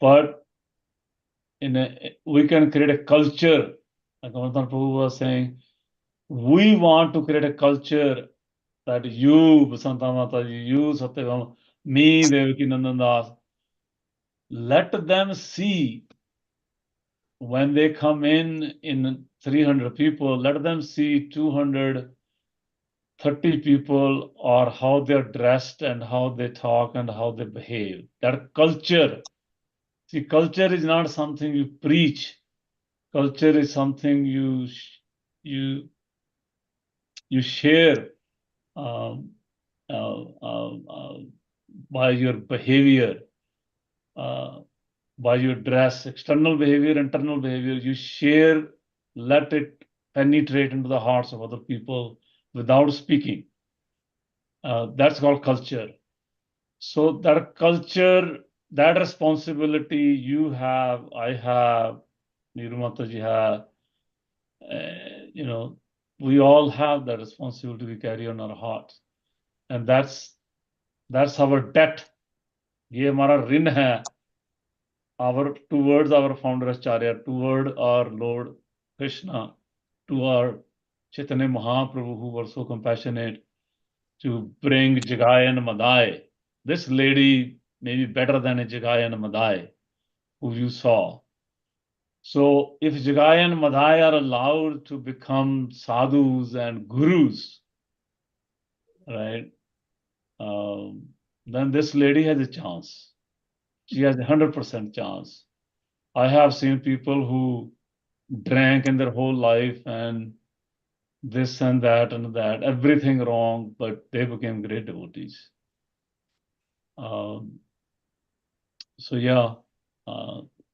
[SPEAKER 1] But we can create a culture, like Amartanath Prabhu was saying, we want to create a culture that you, Basanta Mataji, you, Satyabhama, me, Devakinandan Das, let them see when they come in 300 people, let them see 230 people, or how they're dressed and how they talk and how they behave. That culture. See, culture is not something you preach. Culture is something you share by your behavior, by your dress, external behavior, internal behavior. You share, let it penetrate into the hearts of other people without speaking. That's called culture. So that culture that responsibility you have, I have, Neeru Mataji have, you know, we all have that responsibility we carry on our hearts. And that's our debt. ये हमारा ऋण है towards our founder Acharya, toward our Lord Krishna, to our Chaitanya Mahaprabhu, who were so compassionate to bring Jagai and Madai. This lady may be better than a Jagai and Madai who you saw. So if Jagai and Madai are allowed to become sadhus and gurus, right, then this lady has a chance. She has 100% chance. I have seen people who drank in their whole life and this and that, everything wrong, but they became great devotees. So yeah,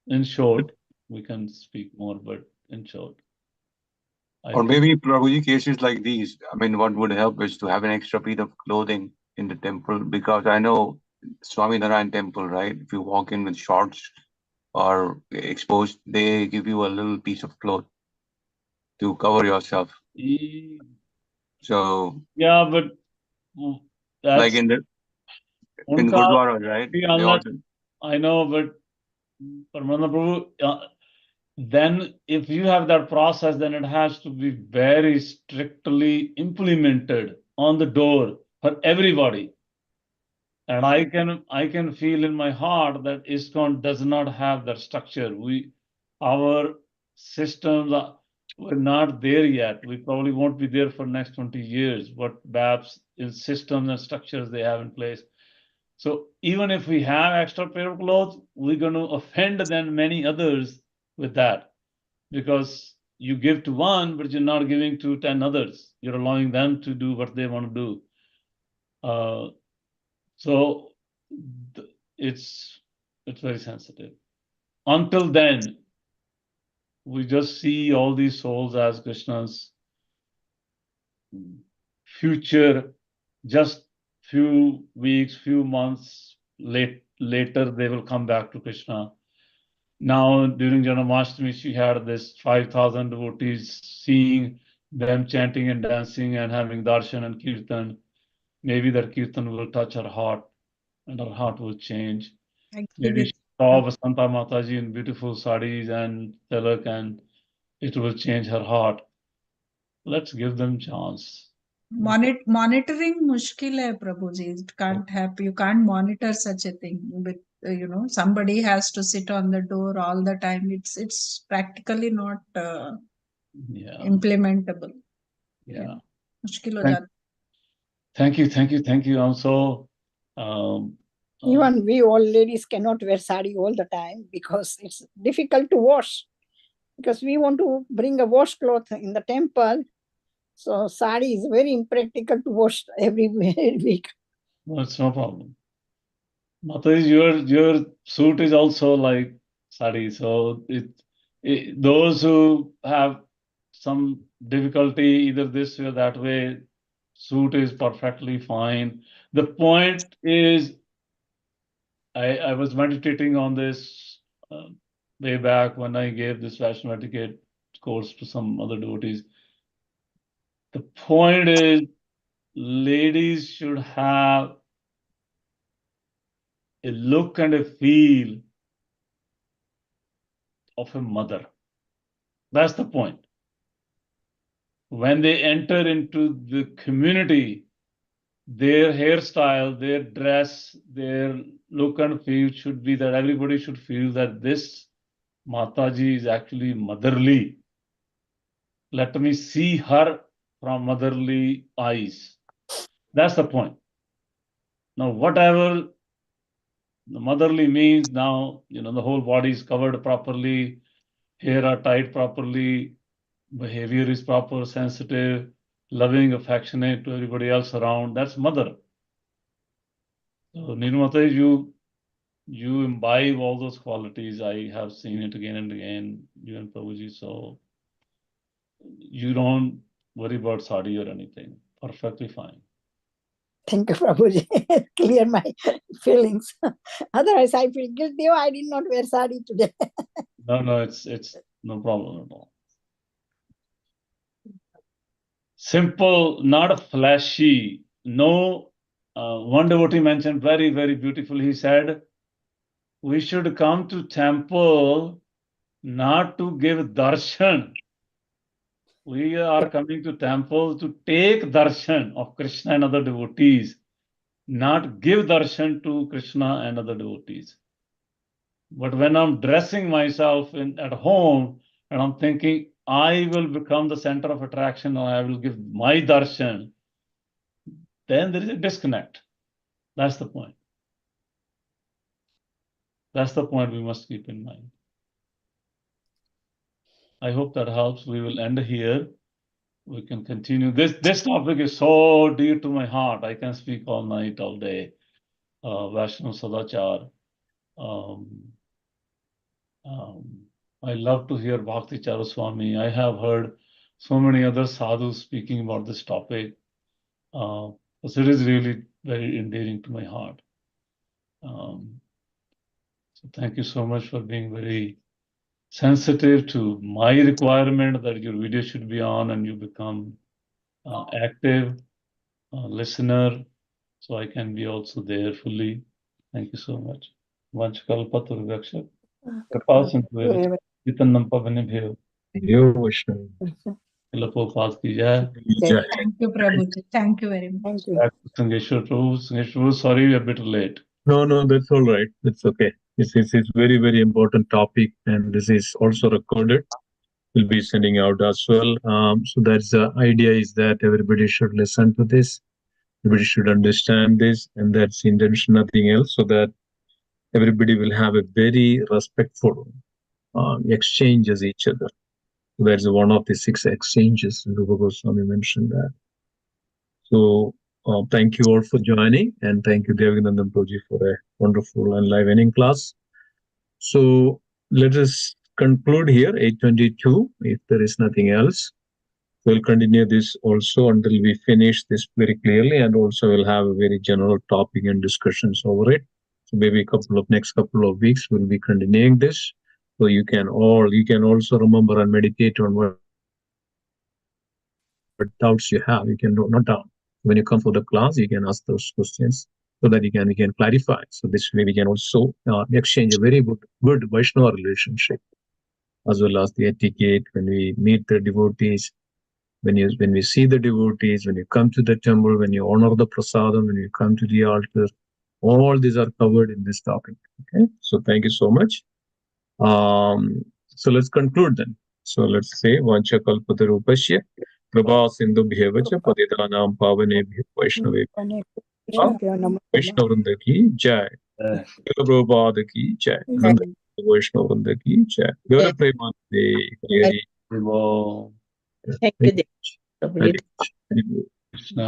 [SPEAKER 1] in short, we can speak more, but in short.
[SPEAKER 4] Or maybe Prabhuji, cases like these, I mean, what would help is to have an extra piece of clothing in the temple, because I know Swami Narayan temple, right? If you walk in with shorts or exposed, they give you a little piece of cloth to cover yourself. So
[SPEAKER 1] yeah, but that's
[SPEAKER 4] like in Gurdwara, right?
[SPEAKER 1] I know, but Paramananda Prabhu, then if you have that process, then it has to be very strictly implemented on the door for everybody. And I can feel in my heart that ISKCON does not have that structure. Our systems we're not there yet. We probably won't be there for next 20 years. What BAPS in systems and structures they have in place. So even if we have extra pair of clothes, we're going to offend then many others with that, because you give to one, but you're not giving to 10 others. You're allowing them to do what they want to do. So it's very sensitive. Until then, we just see all these souls as Krishna's future. Just few weeks, few months later, they will come back to Krishna. Now, during Janmashtami, she had this 5,000 devotees seeing them chanting and dancing and having darshan and kirtan. Maybe that kirtan will touch her heart and her heart will change. Maybe she saw Vasanta Mataji in beautiful saris and tilak and it will change her heart. Let's give them chance.
[SPEAKER 10] Monitoring mushkil hai, Prabhuji. It can't happen. You can't monitor such a thing. But somebody has to sit on the door all the time. It's practically not implementable.
[SPEAKER 1] Yeah.
[SPEAKER 10] Mushkil ho jata.
[SPEAKER 1] Thank you. I'm so
[SPEAKER 3] even we all ladies cannot wear sari all the time because it's difficult to wash. Because we want to bring a washcloth in the temple, so sari is very impractical to wash every week.
[SPEAKER 1] No, it's no problem. Mataji, your suit is also like sari, so those who have some difficulty either this way or that way, suit is perfectly fine. The point is, I was meditating on this way back when I gave this Vaishnava Etiquette course to some other devotees. The point is, ladies should have a look and a feel of a mother. That's the point. When they enter into the community, their hairstyle, their dress, their look and feel should be that everybody should feel that this Mataji is actually motherly. Let me see her from motherly eyes. That's the point. Now, whatever the motherly means, now, the whole body is covered properly, hair are tied properly, behavior is proper, sensitive, loving, affectionate to everybody else around. That's mother. So, Nirmata, you imbibe all those qualities. I have seen it again and again, you and Prabhuji. So, you don't worry about sari or anything. Perfectly fine.
[SPEAKER 3] Thank you, Prabhuji. Clear my feelings. Otherwise, I feel guilty. Oh, I did not wear sari today.
[SPEAKER 1] No, it's no problem at all. Simple, not flashy. No, one devotee mentioned very, very beautiful. He said, we should come to temple not to give darshan. We are coming to temple to take darshan of Krishna and other devotees, not give darshan to Krishna and other devotees. But when I'm dressing myself at home and I'm thinking, I will become the center of attraction or I will give my darshan, then there is a disconnect. That's the point. That's the point we must keep in mind. I hope that helps. We will end here. We can continue. This topic is so dear to my heart. I can speak all night, all day. Vaishnava Sadachar. I love to hear Bhakti Charaswami. I have heard so many other sadhus speaking about this topic. So it is really very endearing to my heart. So thank you so much for being very sensitive to my requirement that your video should be on and you become active listener, so I can be also there fully. Thank you so much. Vanchkalpaturvaksha. Vitannam pavanebhyo.
[SPEAKER 2] Yo, Vaishnava.
[SPEAKER 1] Prabhupada ki jai.
[SPEAKER 2] Jai.
[SPEAKER 10] Thank you, Prabhuji. Thank you very much.
[SPEAKER 3] Thank you.
[SPEAKER 1] Back to Sangeshwar Prabhu. Sangeshwar Prabhu, sorry we're a bit late.
[SPEAKER 2] No, that's all right. It's okay. It's very, very important topic, and this is also recorded. We'll be sending out as well. So that's the idea is that everybody should listen to this. Everybody should understand this, and that's the intention, nothing else, so that everybody will have a very respectful exchanges each other. So that's one of the 6 exchanges. Rupa Goswami mentioned that. So thank you all for joining, and thank you, Devakinandan Prabhuji, for a wonderful and enlivening class. So let us conclude here, 8:22, if there is nothing else. We'll continue this also until we finish this very clearly, and also we'll have a very general topic and discussions over it. So maybe next couple of weeks we'll be continuing this. So you can also remember and meditate on what doubts you have. You can note down. When you come for the class, you can ask those questions so that we can clarify. So this way we can also exchange a very good Vaishnava relationship, as well as the etiquette when we meet the devotees. When we see the devotees, when you come to the temple, when you honor the prasadam, when you come to the altar, all these are covered in this topic. Okay, so thank you so much. So let's conclude then. So let's say Vancha Kalpatarupasya Krapa Sindhubhyeva cha Patitanam Pavanebhyo Vaishnavebhyo Vaishnavrinda ki Jai. Prabhupada ki Jai. Vaishnavrinda ki Jai. Gaura Premanande Hari.
[SPEAKER 7] Thank you, Prabhuji.
[SPEAKER 2] Hare Krishna.